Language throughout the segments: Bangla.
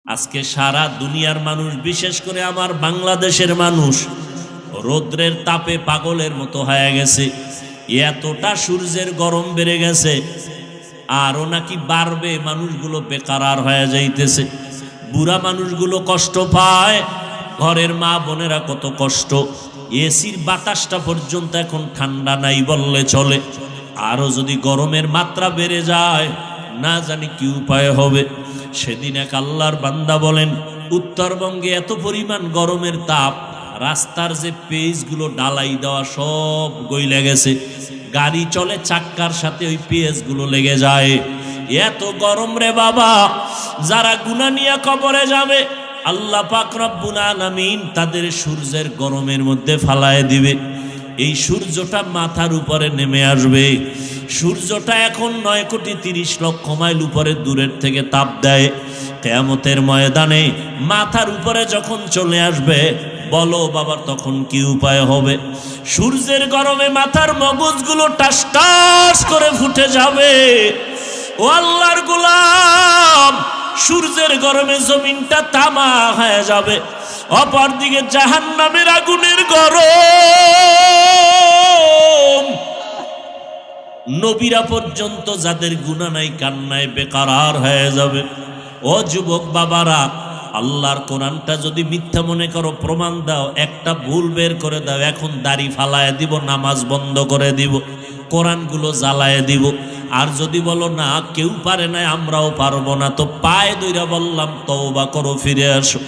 আজকে সারা দুনিয়ার মানুষ, বিশেষ করে আমার বাংলাদেশের মানুষ রৌদ্রের তাপে পাগলের মতো হয়ে গেছে। এতটা সূর্যের গরম বেড়ে গেছে, আরও নাকি বাড়বে। মানুষগুলো বেকার হয়ে যাইতেছে, বুড়া মানুষগুলো কষ্ট পায়, ঘরের মা বোনেরা কত কষ্ট। এসির বাতাসটা পর্যন্ত এখন ঠান্ডা নাই বললে চলে। আরও যদি গরমের মাত্রা বেড়ে যায়, না জানি কি উপায় হবে। সেদিন এক আল্লাহর বান্দা বলেন, উত্তরবঙ্গে এত পরিমাণ গরমের তাপ, রাস্তার যে পেজগুলো ডালাই দেওয়া সব গইলে গেছে। গাড়ি চলে চাক্কার সাথে ওই পেজগুলো লেগে যায়। এত গরম রে বাবা। যারা গুনাহ নিয়ে কবরে যাবে, আল্লাহ পাক রব্বুল আলামিন তাদের সূর্যের গরমের মধ্যে ফালায় দিবে। এই সূর্যটা মাথার উপরে নেমে আসবে। সূর্যটা এখন 9,30,00,000 মাইল উপরে দূরের থেকে তাপ দেয়। কিয়ামতের ময়দানে মাথার উপরে যখন চলে আসবে, বলো বাবা তখন কি উপায় হবে? সূর্যের গরমে মাথার মগজগুলো টাস টাস করে ফুটে যাবে। ও আল্লাহর গোলাম, সূর্যের গরমে জমিনটা তামা হয়ে যাবে। অপরদিকে জাহান্নামের আগুনের গরম। নবীরা পর্যন্ত যাদের গুনাহ নাই কান্নায় বেকার হয়ে যাবে। ও যুবক বাবারা, আল্লাহর কোরআনটা যদি মিথ্যা মনে করো, প্রমাণ দাও। একটা ভুল বের করে দাও, এখন দাড়ি ফালায় দিব, নামাজ বন্ধ করে দিব, কোরআনগুলো জ্বালায় দিব। আর যদি বলো না কেউ পারে না, আমরাও পারবো না, তো পায়ে দইরা বললাম তওবা করো, ফিরে আসো।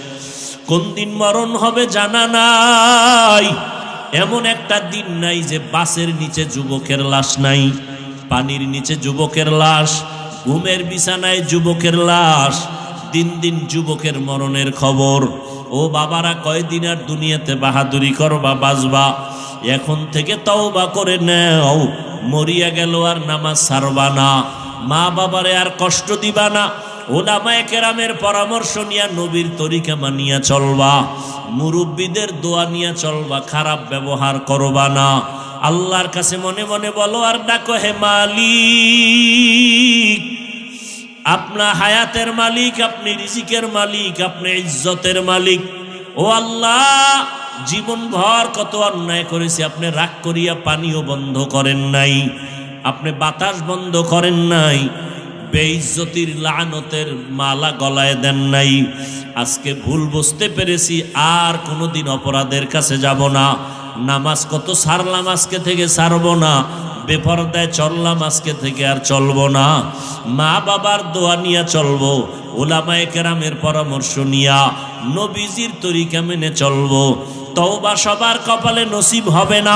কোন দিন মরণ হবে জানা নাই। এমন একটা দিন নাই যে বাসের নিচে যুবকের লাশ নাই, পানির নিচে যুবকের লাশ, ঘুমের বিছানায় যুবকের লাশ। দিন দিন যুবকের মরণের খবর। ও বাবারা, কয়দিন আর দুনিয়াতে বাহাদুরি করবা, বাজবা? এখন থেকে তওবা করে নাও। মরিয়া গেল আর নামাজ ছাড়বা না, মা বাবারে আর কষ্ট দিবা না। উলামায়ে কেরামের পরামর্শ নিয়া নবীর তরিকা মানিয়া চলবা, মুরব্বীদের দোয়া নিয়া চলবা, খারাপ ব্যবহার করবা না। আল্লাহর কাছে মনে মনে বলো আর ডাকো, হে মালিক, আপনা হায়াতের মালিক, আপনি রিজিকের মালিক, আপনি ইজ্জতের মালিক। ও আল্লাহ, জীবন ভর কত অন্যায় করেছি, আপনি রাগ করিয়া পানিও বন্ধ করেন নাই, আপনি বাতাস বন্ধ করেন নাই, বেইজ্জতির লানতের মালা গলায় দেন নাই। আজকে ভুল বুঝতে পেরেছি, আর কোনোদিন অপরাধের কাছে যাব না। নামাজ কত ছাড়লাম, আজকে থেকে ছাড়ব না। বেপরদায় চললাম, আজকে থেকে আর চলবো না। মা বাবার দোয়া নিয়ে চলবো, উলামায়ে কেরামের পরামর্শ নিয়া নবীজির তরিকা মেনে চলবো। তওবা সবার কপালে নসিব হবে না।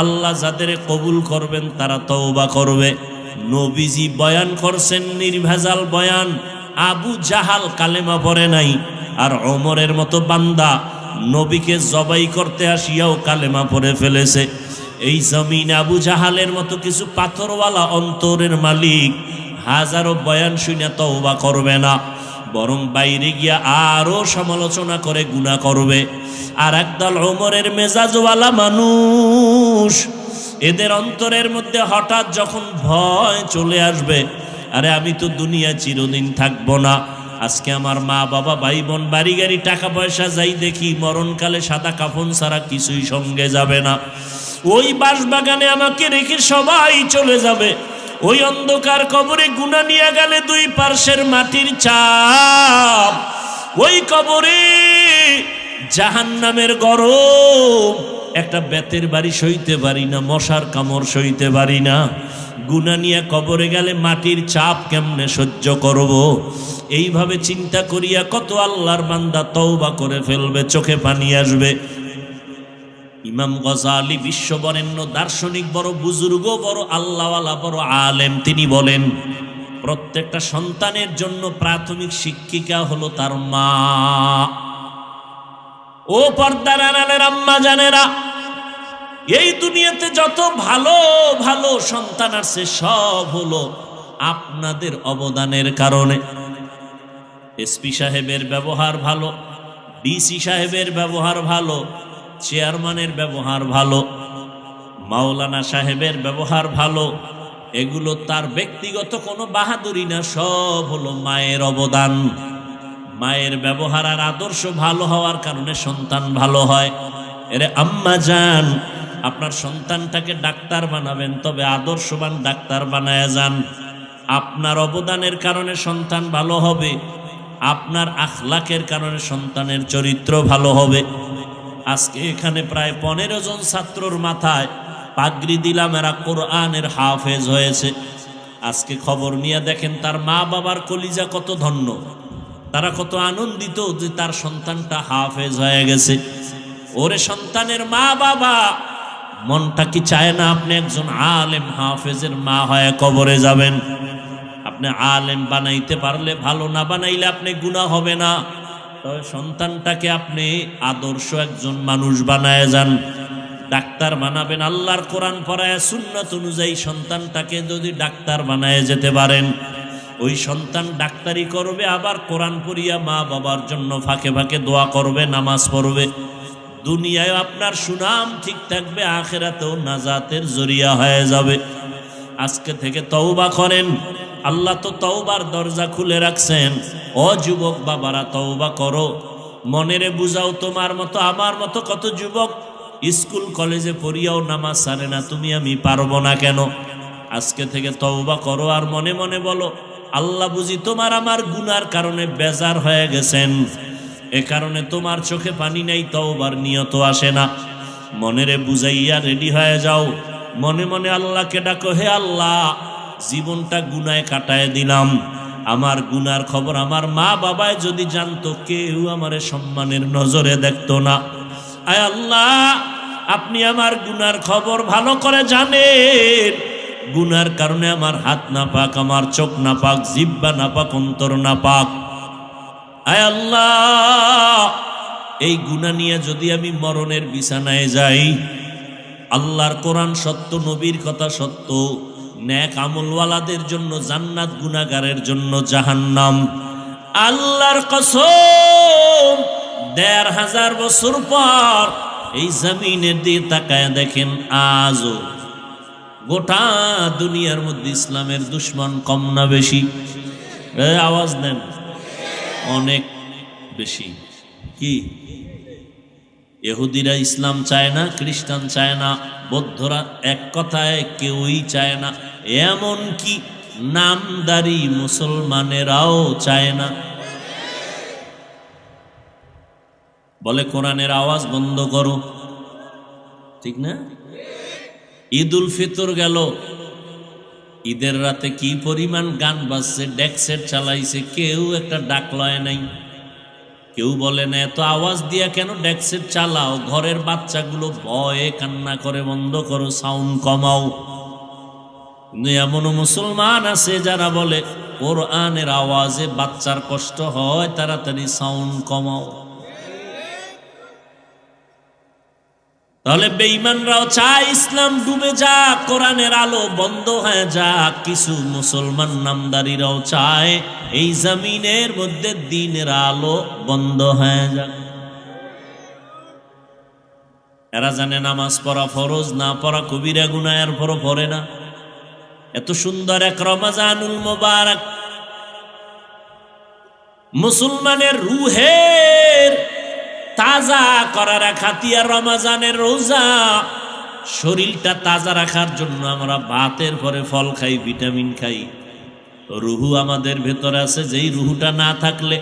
আল্লাহ যাদের কবুল করবেন তারা তওবা করবে। নবীজি বয়ান করছেন নির্ভেজাল বয়ান। আবু জাহাল কালেমা পড়ে নাই, আর ওমরের মতো বান্দা নবীকে জবাই করতে আসিয়াও কালেমা পড়ে ফেলেছে। এই জমিন আবু জাহালের মতো কিছু পাথরওয়ালা অন্তরের মালিক হাজারো বয়ান শুনে তওবা করবে না, বরং বাইরে গিয়া আরো সমালোচনা করে গুনাহ করবে। আর একদল ওমরের মেজাজওয়ালা মানুষ, এদের অন্তরের মধ্যে হঠাৎ যখন ভয় চলে আসবে, আরে আমি তো দুনিয়া চিরদিন থাকবো না, আজকে আমার মা বাবা ভাই বোন বাড়ি গাড়ি টাকা পয়সা যাই দেখি, মরণকালে সাদা কাফন ছাড়া কিছুই সঙ্গে যাবে না। ওই বাঁশবাগানে আমাকে রেখে সবাই চলে যাবে। ওই অন্ধকার কবরে গুনাহ নিয়ে গেলে দুই পার্শ্বের মাটির চাপ, ওই কবরে জাহান্নামের গরম। একটা বেতের বাড়ি সইতে পারি না, মশার কামড় সইতে পারি না। গুনাহ নিয়ে কবরে গেলে মাটির চাপ কেমনে সহ্য করব? এইভাবে চিন্তা করিয়া কত আল্লাহর বান্দা তওবা করে ফেলবে, চোখে পানি আসবে। ইমাম গজালি বিশ্ববরেণ্য দার্শনিক, বড় বুজুর্গ, বড় আল্লাহওয়ালা, বড় আলেম, তিনি বলেন প্রত্যেকটা সন্তানের জন্য প্রাথমিক শিক্ষিকা হলো তার মা। ও পর্দার আড়ালের আম্মা জানেরা, এই দুনিয়াতে যত ভালো ভালো সন্তান আছে সব হলো আপনাদের অবদানের কারণে। এসপি সাহেবের ব্যবহার ভালো, ডিসি সাহেবের ব্যবহার ভালো, চেয়ারম্যানের ব্যবহার ভালো, মাওলানা সাহেবের ব্যবহার ভালো, এগুলো তার ব্যক্তিগত কোনো বাহাদুরি না, সব হলো মায়ের অবদান। মায়ের ব্যবহার আর আদর্শ ভালো হওয়ার কারণে সন্তান ভালো হয়। এরে আম্মা জান, আপনার সন্তানটাকে ডাক্তার বানাবেন, তবে আদর্শবান ডাক্তার বানায় যান। আপনার অবদানের কারণে সন্তান ভালো হবে, আপনার আখলাকের কারণে সন্তানের চরিত্র ভালো হবে। আজকে এখানে প্রায় 15 জন ছাত্রর মাথায় পাগড়ি দিলাম, এরা কোরআনের হাফেজ হয়েছে। আজকে খবর নিয়ে দেখেন তার মা বাবার কলিজা কত ধন্য, তারা কত আনন্দিত যে তার সন্তানটা হাফেজ হয়ে গেছে। ওরে সন্তানের মা বাবা, মনটা কি চায় না আপনি একজন আলেম হাফেজের মা হয়ে কবরে যাবেন? আপনি আলেম বানাইতে পারলে ভালো, না বানাইলে আপনি গুনাহ হবে না। তবে সন্তানটাকে আপনি আদর্শ একজন মানুষ বানায় যান। ডাক্তার বানাবেন, আল্লাহর কোরআন পড়ায় সুন্নাত অনুযায়ী সন্তানটাকে যদি ডাক্তার বানায় যেতে পারেন, ওই সন্তান ডাক্তারি করবে, আবার কোরআন পড়িয়া মা বাবার জন্য ফাঁকে ফাঁকে দোয়া করবে, নামাজ পড়বে। দুনিয়ায় আপনার সুনাম ঠিক থাকবে, আখিরাতেও নাজাতের জরিয়া হয়ে যাবে। আজকে থেকে তওবা করেন, আল্লাহ তো তওবার দরজা খুলে রাখছেন। ও যুবক বাবারা, তওবা করো, মনেরে বুঝাও। তোমার মতো আমার মতো কত যুবক স্কুল কলেজে পড়িয়াও নামাজ ছাড়ে না, তুমি আমি পারবো না কেন? আজকে থেকে তওবা করো আর মনে মনে বলো, আল্লাহ বুঝি তোমার আমার গুনার কারণে বেজার হয়ে গেছেন, এ কারণে তোমার চোখে পানি নেই, তওবার নিয়ত আসে না। মনেরে বুঝাইয়া রেডি হয়ে যাও, মনে মনে আল্লাহকে ডাকো, হে আল্লাহ, জীবনটা গুনায় কাটায় দিলাম, আমার গুনার খবর আমার মা বাবায় যদি জানতো, কেউ আমারে সম্মানের নজরে দেখতো না। আয় আল্লাহ, আপনি আমার গুনার খবর ভালো করে জানেন। গুনার কারণে আমার হাত না পাক, আমার চোখ না পাক, জিহ্বা না পাক, অন্তর না পাক। আয় আল্লাহ, এই গুনাহ নিয়ে যদি আমি মরণের বিছানায় যাই, আল্লাহর কোরআন সত্য, নবীর কথা সত্য, নেক আমলওয়ালাদের জন্য জান্নাত, গুনাহগারের জন্য জাহান্নাম। আল্লাহর কসম, ১৫০০ বছর পর এই জমিনের দিয়ে তাকায় দেখেন, আজও গোটা দুনিয়ার মধ্যে ইসলামের দুশ্মন কম না বেশি? আওয়াজ দেন, অনেক বেশি। কি ইহুদিরা ইসলাম চায় না, খ্রিস্টান চায় না, বৌদ্ধরা এক কথায় কেউই চায় না, এমন কি নামদারি মুসলমানেরাও চায় না। বলে কোরআনের আওয়াজ বন্ধ করো, ঠিক না? ঈদ উল ফিতর গেল, ঈদের রাতে কি পরিমাণ গান বাজছে, ডেক সেট চালাইছে, কেউ একটা ডাক লয় নাই। কেউ বলে না এত আওয়াজ দিয়া কেন ডেক সেট চালাও, ঘরের বাচ্চাগুলো ভয়ে কান্না করে, বন্ধ করো, সাউন্ড কমাও। কিন্তু এমনও মুসলমান আছে যারা বলে কোরআনের আওয়াজে বাচ্চার কষ্ট হয়, তাড়াতাড়ি সাউন্ড কমাও। তাহলে বেঈমানরাও চায় ইসলাম ডুবে যাক, কোরআনের আলো বন্ধ হয়ে যাক। কিছু মুসলমান নামদারিরাও চায় এই জমিনের মধ্যে দ্বীনের আলো বন্ধ হয়ে যাক। এরা জানে নামাজ পড়া ফরজ, না পড়া কবিরা গুনাহ, এরপরও পড়ে না। এত সুন্দর এক রমজানুল মুবারক, মুসলমানের রুহের তাজা করার খাতিয়া রমজানের রোজা। শরীরটা তাজা রাখার জন্য আমরা ভাতের পরে ফল খাই, ভিটামিন খাই। রুহু আমাদের ভেতরে আছে, যেই রুহুটা না থাকলে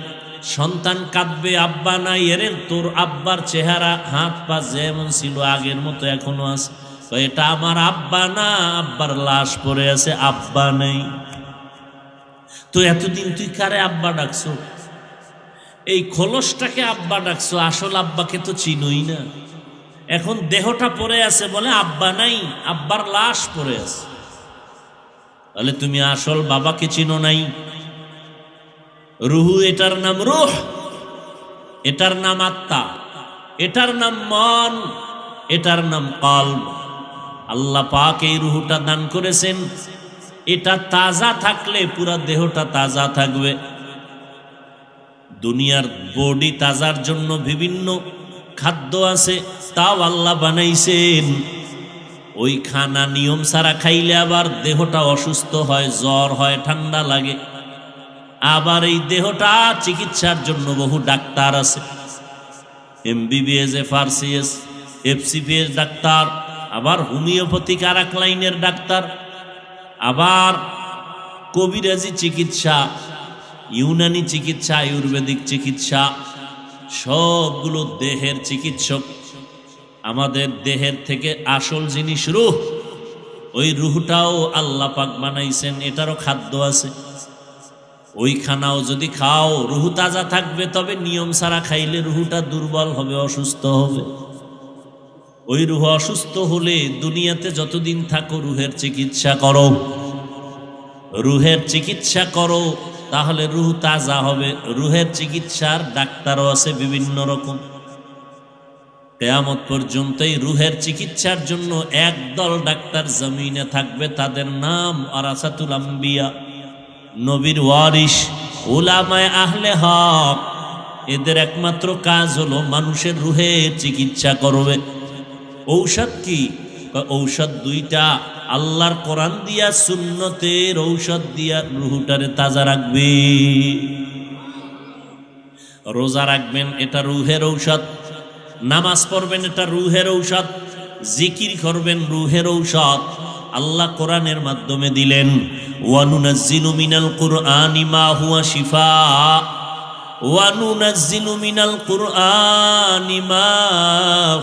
সন্তান কাঁদবে, আব্বা নাই। এরে তোর আব্বার চেহারা, হাত পা যেমন ছিল আগের মতো এখনো আছে। তো এটা আমার আব্বা না, আব্বার লাশ পড়ে আছে, আব্বা নেই। তো এতদিন তুই কারে আব্বা ডাকছো? এই খোলসটাকে আব্বা ডাকছো, আসল আব্বাকে তো চিনোই না। এখন দেহটা পড়ে আছে বলে আব্বা নাই, আব্বার লাশ পড়ে আছে। তাহলে তুমি আসল বাবাকে চিনো নাই। রুহু, এটার নাম রূহ, এটার নাম আত্মা, এটার নাম মন, এটার নাম কলব। আল্লাহ পাক এই রুহুটা দান করেছেন। এটা তাজা থাকলে পুরা দেহটা তাজা থাকবে। দুনিয়ার বডি তাজার জন্য বিভিন্ন খাদ্য আছে, তাও আল্লাহ বানাইছেন। ওই খানা নিয়ম ছাড়া খাইলে আবার দেহটা অসুস্থ হয়, জ্বর হয়, ঠান্ডা লাগে। আবার এই দেহটা চিকিৎসার জন্য বহু ডাক্তার আছে, MBBS, FRCS, FCPS ডাক্তার, আবার হোমিওপ্যাথিক আর এক লাইনের ডাক্তার, আবার কবিরাজি চিকিৎসা, ইউনানি চিকিৎসা, আয়ুর্বেদিক চিকিৎসা, সবগুলো দেহের চিকিৎসক। আমাদের দেহের থেকে আসল জিনিস রূহ, ওই রুহটাও আল্লাহ পাক বানাইছেন, এটারও খাদ্য আছে। ওই খানাও যদি খাও রুহ তাজা থাকবে, তবে নিয়ম ছাড়া খাইলে রুহটা দুর্বল হবে, অসুস্থ হবে। ওই রুহ অসুস্থ হলে দুনিয়াতে যতদিন থাকো রুহের চিকিৎসা করো, রুহের চিকিৎসা করো, তাহলে রুহ তাজা হবে। রুহের চিকিৎসার ডাক্তারও আছে বিভিন্ন রকম। কিয়ামত পর্যন্ত এই রুহের চিকিৎসার জন্য একদল ডাক্তার জমিনে থাকবে, তাদের নাম ওয়ারাসাতুল আম্বিয়া, নবীর ওয়ারিস, উলামায়ে আহলে হক। এদের একমাত্র কাজ হলো মানুষের রুহের চিকিৎসা করবে। ঔষধ কি? ঔষধ দুইটা, আল্লাহর কোরআন দিয়া, সুন্নতের ঔষধ দিয়া রুহটারে তাজা রাখবে। রোজা রাখবেন, এটা রুহের ঔষধ। নামাজ পড়বেন, এটা রুহের ঔষধ। জিকির করবেন, রুহের ঔষধ। আল্লাহ কোরআনের মাধ্যমে দিলেন, ওয়ানুনাজ্জিলু মিনাল কুরআনি মা হুয়া শিফা, ওয়ানুনাজ্জিলু মিনাল কুরআনি মা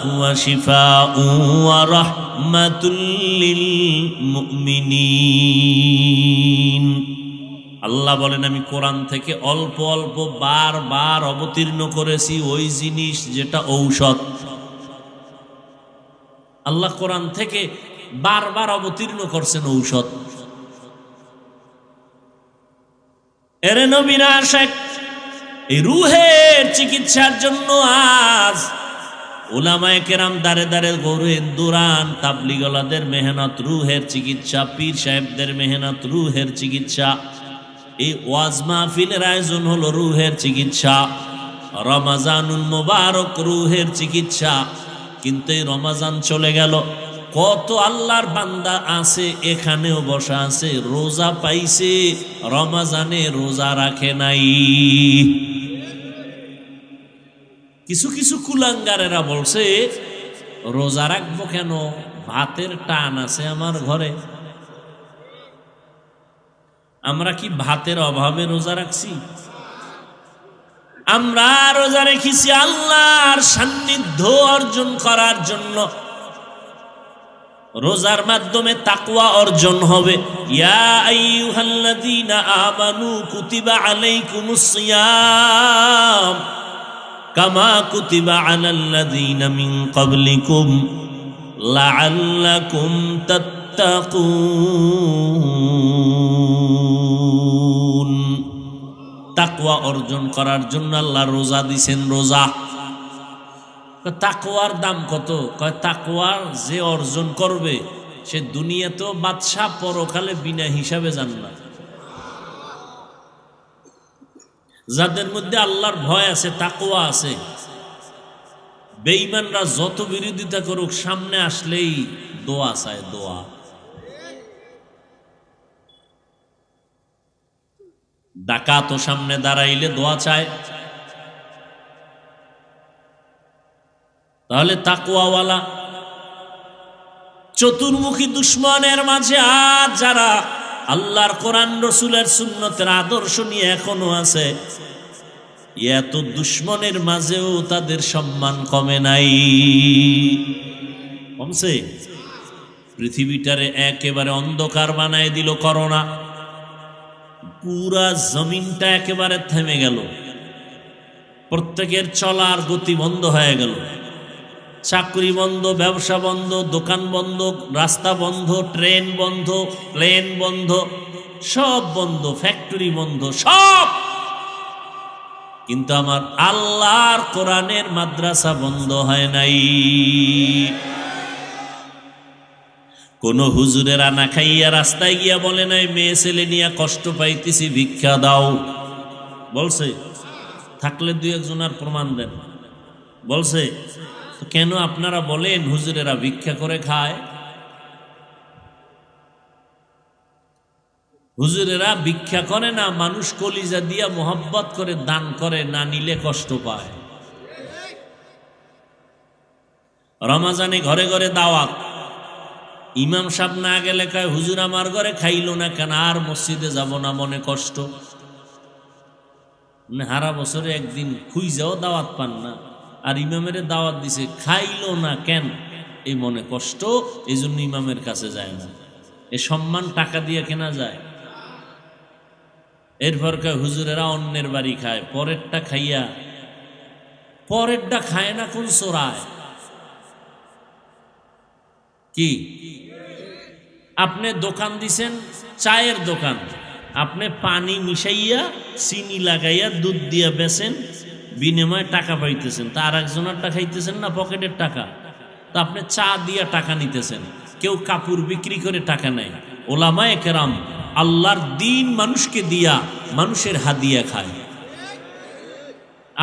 হুয়া শিফা ওয়া রাহমাতুল লিল মুমিনিন। আল্লাহ বলেন, আমি কোরআন থেকে অল্প অল্প বারবার অবতীর্ণ করেছি ওই জিনিস যেটা ঔষধ। আল্লাহ কোরআন থেকে বারবার অবতীর্ণ করছেন ঔষধ। এরে নবীরা আশেক, এই রুহের চিকিৎসার জন্য আজ উলামায়ে কেরাম দারে দারে ঘোরেন, দৌড়ান। তাবলিগলাদের মেহনত রুহের চিকিৎসা, পীর সাহেবদের মেহনত রুহের চিকিৎসা। এই ওয়াজ মাহফিলের আয়োজন হলো রুহের চিকিৎসা। রমাজানুল মুবারক রুহের চিকিৎসা। কিন্তু এই রমাজান চলে গেল, কত আল্লাহর বান্দা আছে এখানেও বসা আছে, রোজা পাইছে, রমাজানে রোজা রাখে নাই। কিছু কিছু কুলাঙ্গারেরা বলছে, রোজা রাখবো কেন, ভাতের টান আছে আমার ঘরে। আমরা কি ভাতের অভাবে রোজা রাখছি? আমরা রোজা রেখেছি আল্লাহর সান্নিধ্য অর্জন করার জন্য। রোজার মাধ্যমে তাকওয়া অর্জন হবে। ইয়া আইয়ুহাল্লাযীনা আমানু কুতিবা আলাইকুমুস সিয়াম কামা কুতিবা আলাল্লাযীনা মিন ক্বাবলিকুম লাআল্লাকুম তাত্তাকুন। তাকওয়া অর্জন করার জন্য আল্লাহ রোজা দিছেন। রোজা, তাকওয়ার দাম কত? কয় তাকওয়ার যে অর্জন করবে সে দুনিয়াতেও বাদশা, পরকালে বিনা হিসাবে জান্নাত। যাদের মধ্যে আল্লাহর ভয় আছে, তাকওয়া আছে, বেঈমানরা যত বিরোধিতা করুক সামনে আসলেই দোয়া চায়, দোয়া। ডাকাত ও সামনে দাঁড়াইলে দোয়া চায়। তাহলে তাকওয়াওয়ালা। চতুর্মুখী দুশ্মনের মাঝে আজ যারা আল্লাহর কোরআন রসুলের সুন্নতের আদর্শ নিয়ে এখনো আছে, এত দুশ্মনের মাঝেও তাদের সম্মান কমে নাই, কমছে। পৃথিবীটারে একেবারে অন্ধকার বানায় দিল করোনা। পুরা জমিনটা একেবারে থেমে গেল। প্রত্যেকের চলার গতি বন্ধ হয়ে গেল। চাকরি বন্ধ, ব্যবসা বন্ধ, দোকান বন্ধ, রাস্তা বন্ধ, ট্রেন বন্ধ, প্লেন বন্ধ, সব বন্ধ, ফ্যাক্টরি বন্ধ, সব। কিন্তু আমার আল্লাহর কোরআনের মাদ্রাসা বন্ধ হয় নাই। কোন হুজুরের আনা খাইয়া রাস্তায় গিয়া বলে নাই, মেয়ে ছেলে নিয়ে কষ্ট পাইতেছি, ভিক্ষা দাও। বলছে? থাকলে দুই একজনের প্রমাণ দেন। বলছে? কেন আপনারা বলেন হুজুরেরা ভিক্ষা করে খায়? হুজুরেরা ভিক্ষা করে না, মানুষ কলিজা দিয়া মোহাব্বত করে দান করে, না নিলে কষ্ট পায়। রমাজানে ঘরে ঘরে দাওয়াত, ইমাম সাহেব না গেলে কয় হুজুর আমার ঘরে খাইলো না কেন, আর মসজিদে যাব না, মনে কষ্ট। হারা বছরে একদিন খুঁজাও দাওয়াত পান না, আর ইমামের দাওয়াত দিছে, খাইলো না কেন, এই মনে কষ্ট, এই জন্য ইমামের কাছে যায় না। এ সম্মান টাকা দিয়ে কেনা যায়? এরপর কয় হুজুরেরা অন্যের বাড়ি খায়, পরেরটা খাইয়া, পরেরটা খায় না কোন চোরায়? কি আপনি দোকান দিছেন, চায়ের দোকান, আপনি পানি মিশাইয়া চিনি লাগাইয়া দুধ দিয়া বেচেন, বিনিময়ে টাকা পাইতেছেন, তা আর একজনেরটা খাইতেছেন না, পকেটের টাকা। তা আপনি চা দিয়া টাকা নিতেছেন, কেউ কাপড় বিক্রি করে টাকা নেয়। ওলামায়ে কেরাম আল্লাহর দ্বীন মানুষকে দিয়া মানুষের হাদিয়া খায়।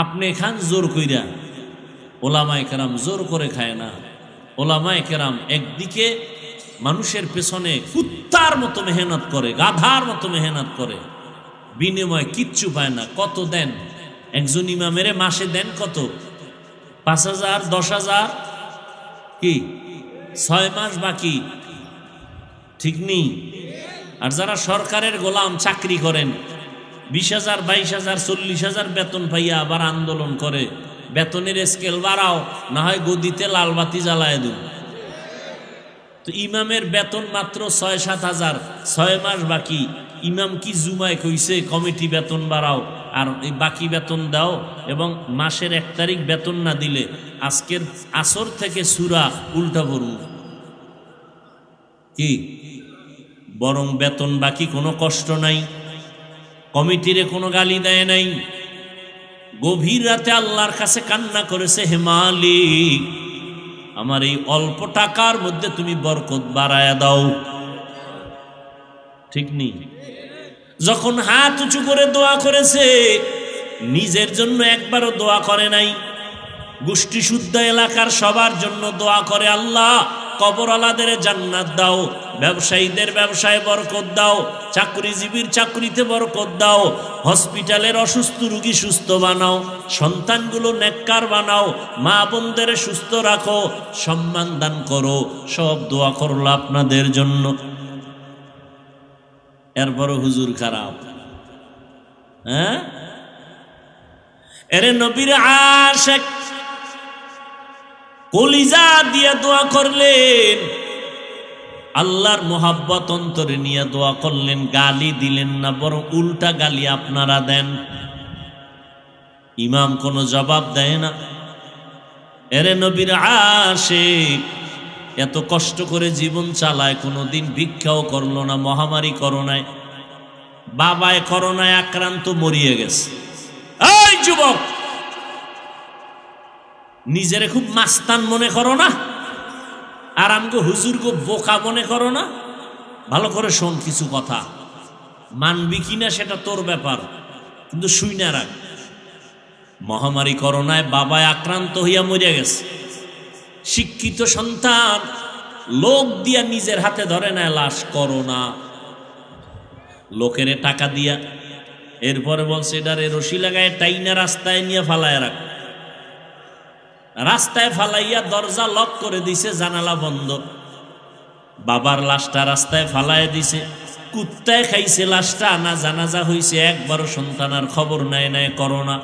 আপনি খান জোর কইরা, ওলামায়ে কেরাম জোর করে খায় না। ওলামায়ে কেরাম একদিকে মানুষের পেছনে কুত্তার মতো মেহনত করে, গাধার মতো মেহনত করে, বিনিময়ে কিচ্ছু পায় না। কত দেন একজন ইমামের মাসে? দেন কত? 5,000, 10,000, কি 6 মাস বাকি, ঠিক নেই? আর যারা সরকারের গোলাম চাকরি করেন, 20,000, 22,000, 40,000 বেতন পাইয়া আবার আন্দোলন করে, বেতনের স্কেল বাড়াও, না হয় গদিতে লালবাতি জ্বালায় দেব। তো ইমামের বেতন মাত্র 6-7 হাজার, 6 মাস বাকি। ইমাম কি জুমায় কইছে কমিটি বেতন বাড়াও আর এই বাকি বেতন দাও? এবং মাসের 1 তারিখ বেতন না দিলে আজকের আসর থেকে সূরা উল্টা পড়ব। কি বরং বেতন বাকি, কোনো কষ্ট নাই, কমিটিরে কোনো গালি দেয় নাই। গভীর রাতে আল্লাহর কাছে কান্না করেছে, হে মালিক, আমার এই অল্প টাকার মধ্যে তুমি বরকত বাড়ায়া দাও। ঠিক নেই? যখন হাত উঁচু করে দোয়া করেছে, নিজের জন্য একবারও দোয়া করে নাই, গোষ্ঠী শুদ্ধ এলাকার সবার জন্য দোয়া করে, আল্লাহ কবরওয়ালাদের জান্নাত দাও, ব্যবসায়ীদের ব্যবসায় বরকত দাও, চাকরিজীবীর চাকরিতে বরকত দাও, হসপিটালের অসুস্থ রোগী সুস্থ বানাও, সন্তানগুলো নেককার বানাও, মা বোনদের সুস্থ রাখো, সম্মান দান করো। সব দোয়া করলো আপনাদের জন্য। এরপরও হুজুর খারাপ। হ্যাঁ, এরে নবীর আশিক কলিজা দিয়ে দোয়া করলেন, আল্লাহর মোহাব্বত অন্তরে নিয়ে দোয়া করলেন, গালি দিলেন না, বরং উল্টা গালি আপনারা দেন। ইমাম কোনো জবাব দেয় না। এরে নবীর আশিক এত কষ্ট করে জীবন চালায়, কোনোদিন ভিক্ষাও করলো না, মহামারী করোনায়, বাবায় করোনায় আক্রান্ত মরিয়ে গেছে। এই যুবক, নিজেরে খুব মাস্তান মনে করো না, আর আমগো হুজুরকে বোকা মনে করো না। ভালো করে শোন, কিছু কথা মানবি কিনা সেটা তোর ব্যাপার, কিন্তু শুই না রাখ। মহামারী করোনায় বাবায় আক্রান্ত হইয়া মরিয়া গেছে, শিক্ষিত সন্তান, লোক দিয়া নিজের হাতে ধরে নেয় লাশ, করোনা, লোকেরে টাকা দিয়া। এরপরে বলছে এটারে রশি লাগায় টাইনা রাস্তায় নিয়ে ফালায় রাখ। রাস্তায় ফালাইয়া দরজা লক করে দিছে, জানালা বন্ধ। বাবার লাশটা রাস্তায় ফালায় দিছে, কুত্তায় খাইছে লাশটা, না জানাজা হইছে, একবারও সন্তানের খবর নেয় নাই, করোনা।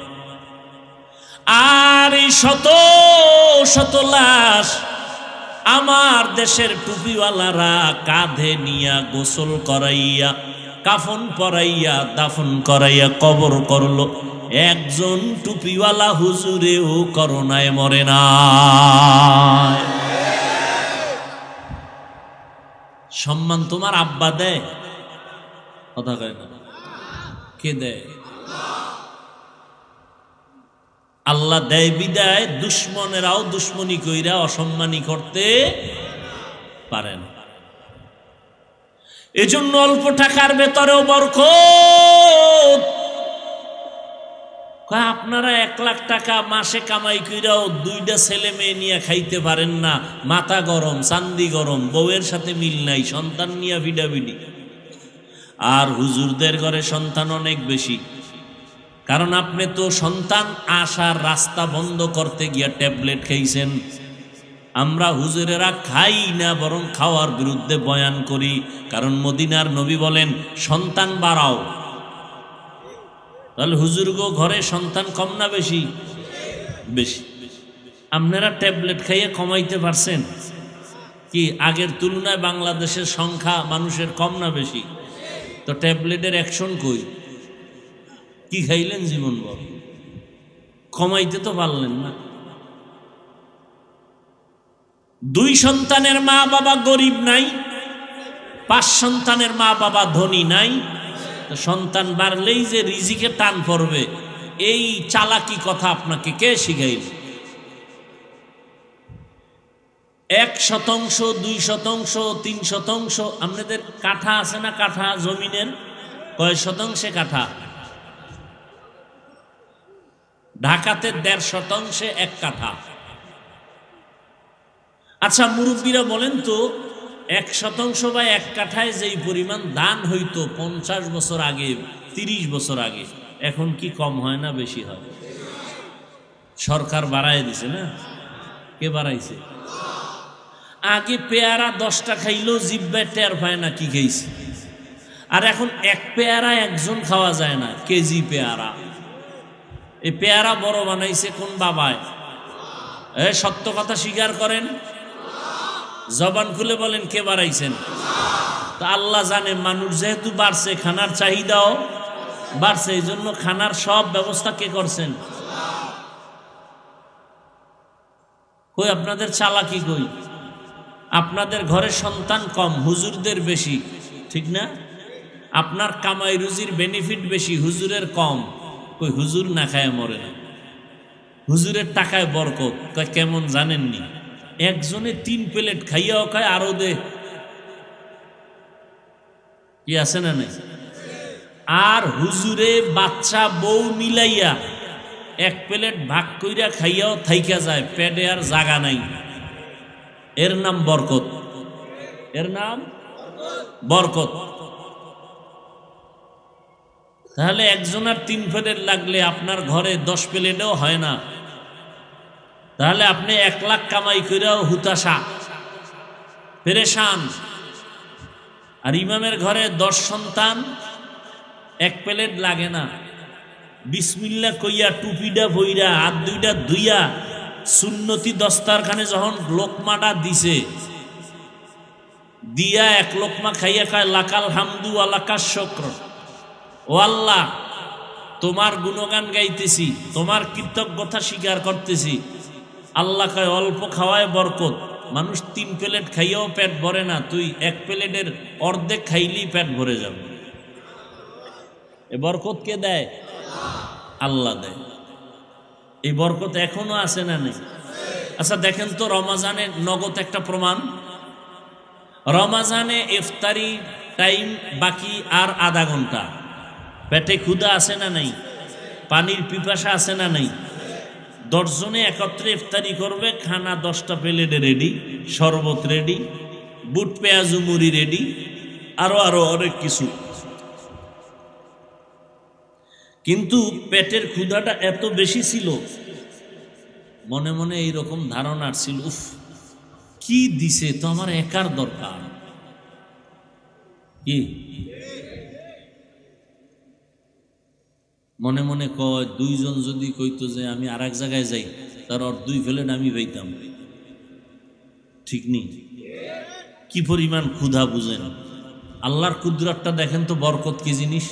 আর এই শত শত লাশ আমার দেশের টুপিওয়ালারা কাঁধে নিয়া গোসল করাইয়া, কাফন পরাইয়া, দাফন করাইয়া কবর করলো। একজন টুপিওয়ালা হুজুরেও করোনায় মরে না। সম্মান তোমার আব্বা দেয়? কথা কয় না, কে দেয়? আল্লাহ দেয় বিদায় দুশ্মনেরাও দুশ্মনী কইরা অসম্মানী করতে পারেন। এজন্য অল্প টাকার ভেতরেও বরকত। আপনারা 1 লাখ টাকা মাসে কামাই কইরাও 2টা ছেলে মেয়ে নিয়ে খাইতে পারেন না, মাথা গরম, চান্দি গরম, বউয়ের সাথে মিল নাই, সন্তান নিয়ে ভিডাভিডি। আর হুজুরদের ঘরে সন্তান অনেক বেশি, কারণ আপনি তো সন্তান আসার রাস্তা বন্ধ করতে গিয়া ট্যাবলেট খাইছেন। আমরা হুজুরেরা খাই না, বরং খাওয়ার বিরুদ্ধে বয়ান করি, কারণ মদিনার নবী বলেন সন্তান বাড়াও। তাহলে হুজুরগো ঘরে সন্তান কম না বেশি? বেশি। আপনারা ট্যাবলেট খাইয়ে কমাইতে পারছেন কি? আগের তুলনায় বাংলাদেশের সংখ্যা মানুষের কম না বেশি? তো ট্যাবলেটের অ্যাকশন কই? কি খাইলেন জীবনভর? কমাইতে তো পারলেন না। 2 সন্তানের মা বাবা গরিব নাই, 5 সন্তানের মা বাবা ধনী নাই। তো সন্তান বাড়লেই যে রিজিকে টান পড়বে, এই চালাকি কথা আপনাকে কে শিখাইল? 1%, 2%, 3%। আপনাদের কাঠা আছে না? কাঠা জমিনের কয় শতাংশে কাঠা? ঢাকাতে 1.5% 1 কাঠা। আচ্ছা মুরব্বীরা বলেন তো, 1% বা 1 কাঠায় যেই পরিমাণ দান হইতো 50 বছর আগে, 30 বছর আগে, এখন কি কম হয় না বেশি হয়? সরকার বাড়ায় দিছে না? কে বাড়াইছে? আগে পেয়ারা 10টা খাইলেও জিব্বায় টের পায় না কি খাইছে, আর এখন 1 পেয়ারা একজন খাওয়া যায় না, কেজি পেয়ারা। এই পেয়ারা বড় বানাইছে কোন বাবায়? সত্য কথা স্বীকার করেন, জবান খুলে বলেন কে বাড়াইছেন? তা আল্লাহ জানে। মানুষ যেহেতু বাড়ছে, খানার চাহিদাও বাড়ছে, এই জন্য খানার সব ব্যবস্থা কে করছেন? কই আপনাদের চালাকি কই? আপনাদের ঘরে সন্তান কম, হুজুরদের বেশি, ঠিক না? আপনার কামাই রুজির বেনিফিট বেশি, হুজুরের কম। কই হুজুর না খায় মরে না, হুজুরের টাকায় বরকত। কয় কেমন জানেননি? একজনে 3 প্লেট খাইয়াও খায়, আরো দে। কি আছে না নাই? আর হুজুরে বাচ্চা বউ মিলাইয়া 1 প্লেট ভাগ কইরা খাইয়াও থাইকা যায়, পেটে আর জাগা নাই। এর নাম বরকত, এর নাম বরকত। তাহলে একজনের 3 প্লেট লাগলে আপনার ঘরে 10 প্লেটও হয় না। তাহলে আপনি 1 লাখ কামাই কইরাও হুতাশা, পেরেশান। আর ইমামের ঘরে 10 সন্তান, 1 প্লেট লাগে না। বিসমিল্লাহ কইয়া টুপিটা বইরা হাত 2টা ধুইয়া সুন্নতি দস্তারখানে যখন লোকমাটা দিছে, দিয়া 1 লোকমা খাইয়া খায় লাকাল হামদু ওয়া লাকাশ শুকর। ও আল্লাহ, তোমার গুণগান গাইতেছি, তোমার কৃতজ্ঞতা স্বীকার করতেছি। আল্লাহ কয় অল্প খাওয়ায় বরকত। মানুষ 3 প্লেট খাইয়াও পেট ভরে না, তুই 1 প্লেটের অর্ধেক খাইলেই পেট ভরে যাবে। এ বরকত কে দেয়? আল্লাহ দেয়। এই বরকত এখনো আছে না নেই? আচ্ছা দেখেন তো, রমাজানের নগদ একটা প্রমাণ। রমাজানে ইফতারি টাইম বাকি আর আধা ঘন্টা, পেটে ক্ষুধা আছে না নাই? পানির পিপাসা আছে না নাই? 10 জনে একত্রে ইফতারি করবে, খানা 10টা প্লেটে রেডি, শরবত রেডি, বুট পেঁয়াজু মুড়ি রেডি, আরো অনেক কিছু। কিন্তু পেটের ক্ষুধাটা এত বেশি ছিল, মনে মনে এইরকম ধারণা ছিল, উফ কি দিছে, তো আমার একার দরকার। কি মনে মনে কয়, 2 জন যদি কইতো যে আমি আর এক জায়গায় যাই, তার 2 প্লেট আমি পাইতাম, ঠিক নেই? কি পরিমাণ ক্ষুধা বুঝেন? আল্লাহর কুদরতটা দেখেন তো, বরকত কি জিনিস।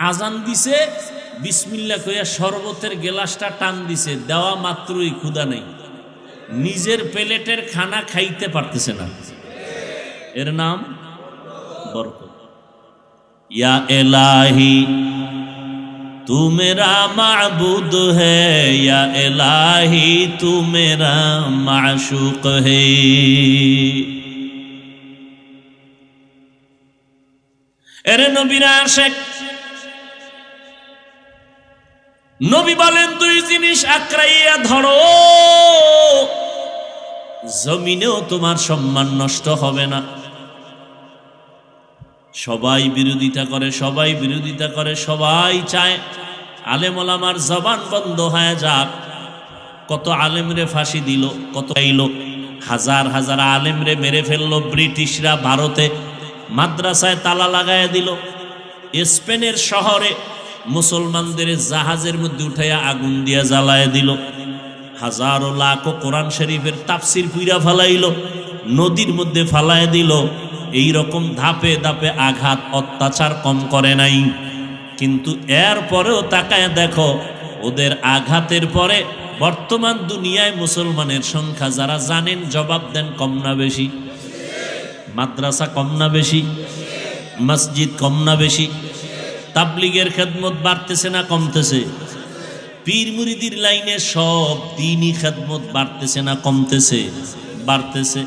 আজান দিছে, বিসমিল্লাহ কইয়া শরবতের গ্লাসটা টান দিছে, দেওয়া মাত্রই ক্ষুধা নেই, নিজের প্লেটের খানা খাইতে পারতেছে না। এর নাম বরকত। ইয়া ইলাহি तू मेरा माबूद है, या इलाही तू मेरा माशूक है। এরে নবীর আশিক, নবী বলেন 2 জিনিস আঁকড়াইয়া ধরো, জমিনেও তোমার সম্মান নষ্ট হবে না। সবাই বিরোধিতা করে, সবাই বিরোধিতা করে, সবাই চায় আলেম ওলামার জবান বন্ধ হয়ে যাক। কত আলেমরে ফাঁসি দিল, কত আইল, হাজার হাজার আলেমরে মেরে ফেললো ব্রিটিশরা ভারতে, মাদ্রাসায় তালা লাগাইয়া দিল। স্পেনের শহরে মুসলমানদের জাহাজের মধ্যে উঠাইয়া আগুন দিয়া জ্বালাইয়া দিল। হাজারো লাখো কোরআন শরীফের তাফসির পুইরা ফালাইল, নদীর মধ্যে ফালাইয়া দিল। এই রকম ধাপে ধাপে আঘাত অত্যাচার কম করে নাই। কিন্তু এর পরেও তাকায় দেখো, ওদের আঘাতের পরে বর্তমান দুনিয়ায় মুসলমানের সংখ্যা যারা জানেন জবাব দেন কম না বেশি? মাদ্রাসা কম না বেশি? মসজিদ কম না বেশি? তাবলিগের খেদমত বাড়তেছে না কমতেছে? পীর মুরিদির লাইনে সব দ্বীনি খেদমত বাড়তেছে না কমতেছে? বাড়তেছে।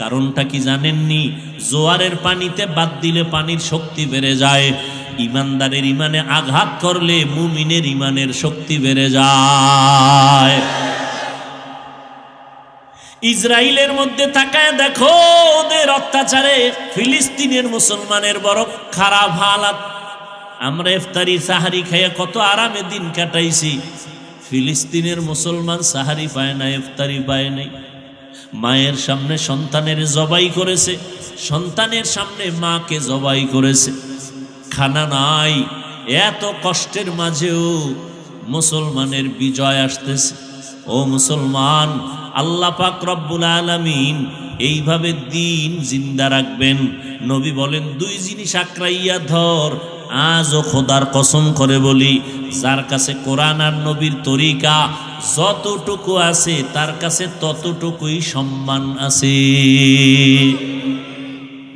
কারণটা কি জানেননি? জোয়ারের পানিতে বাদ দিলে পানির শক্তি বেড়ে যায়, ইমানদারের ইমানে আঘাত করলে মুমিনের ইমানের শক্তি বেড়ে যায়। ইসরায়েলের মধ্যে তাকায় দেখো, ওদের অত্যাচারে ফিলিস্তিনের মুসলমানের বড় খারাপ হালাত। আমরা ইফতারি সাহারি খাইয়া কত আরামে দিন কাটাইছি, ফিলিস্তিনের মুসলমান সাহারি পায় না, ইফতারি পায় নাই। মায়ের সামনে সন্তানের জবাই করেছে, সন্তানের সামনে মাকে জবাই করেছে, খানা নাই। এত কষ্টের মাঝেও মুসলমানের বিজয় আসতেছে। ও মুসলমান, আল্লাহ পাক রব্বুল আলামিন এইভাবে দিন জিন্দা রাখবেন। নবী বলেন, দুই জিনিস আঁকড়াইয়া ধর। আজও খোদার কসম করে বলি, যার কাছে কোরআন আর নবীর তরিকা যতটুকু আছে তার কাছে ততটুকুই সম্মান আছে।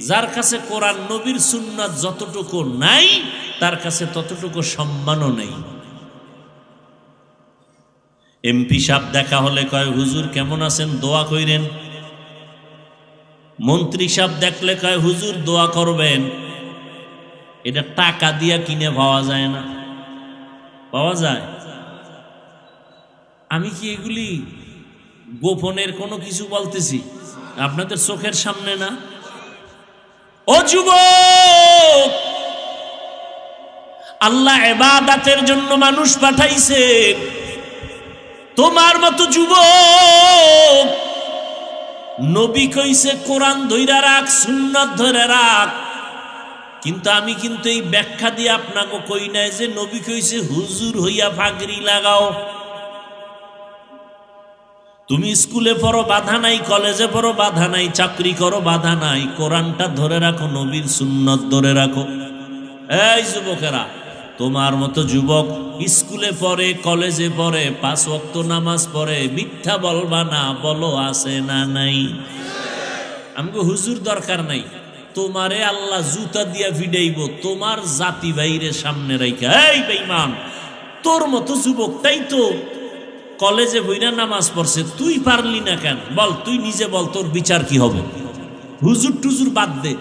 যার কাছে কোরআন নবীর সুন্নাত যতটুকু নাই তার কাছে ততটুকু সম্মানও নেই। এমপি সাহেব দেখা হলে কয়, হুজুর কেমন আছেন, দোয়া কইরেন। মন্ত্রী সাহেব দেখলে কয়, হুজুর দোয়া করবেন। এটা টাকা দিয়া কিনে পাওয়া যায় না? পাওয়া যায়? আমি কি এগুলি গোপনের কোনো কিছু বলতেছি? আপনাদের চোখের সামনে না? ও যুবক, আল্লাহ ইবাদতের জন্য মানুষ পাঠাইছে। তোমার মতো যুবক, নবী কইছে কোরআন ধইরা রাখ, সুন্নাত ধরে রাখ। কিন্তু আমি কিন্তু এই ব্যাখ্যা দিয়ে আপনাকে কই নাই যে নবী কইছে হুজুর হইয়া পাগড়ি লাগাও। তুমি স্কুলে পড়ো বাধা নাই, কলেজে পড়ো বাধা নাই, চাকরি করো বাধা নাই, কোরআনটা ধরে রাখো, নবীর সুন্নাত ধরে রাখো। এই যুবকেরা, তোমার মতো যুবক স্কুলে পড়ে, কলেজে পড়ে, 5 ওয়াক্ত নামাজ পড়ে, মিথ্যা বলবা না, বলো আছে না নাই? আমাকে হুজুর দরকার নাই, তোমারে আল্লাহ জুতা দিয়া ভিড়াইব তোমার জাতি বাইরে সামনে রাইখা। এই বেঈমান, তোর মতো যুবকটাই তো কলেজে বইরা নামাজ পড়ছে, তুই পারলি না কেন? বল, তুই নিজে বল, তোর বিচার কি হবে? হুজুর টুজুর বাদ দে।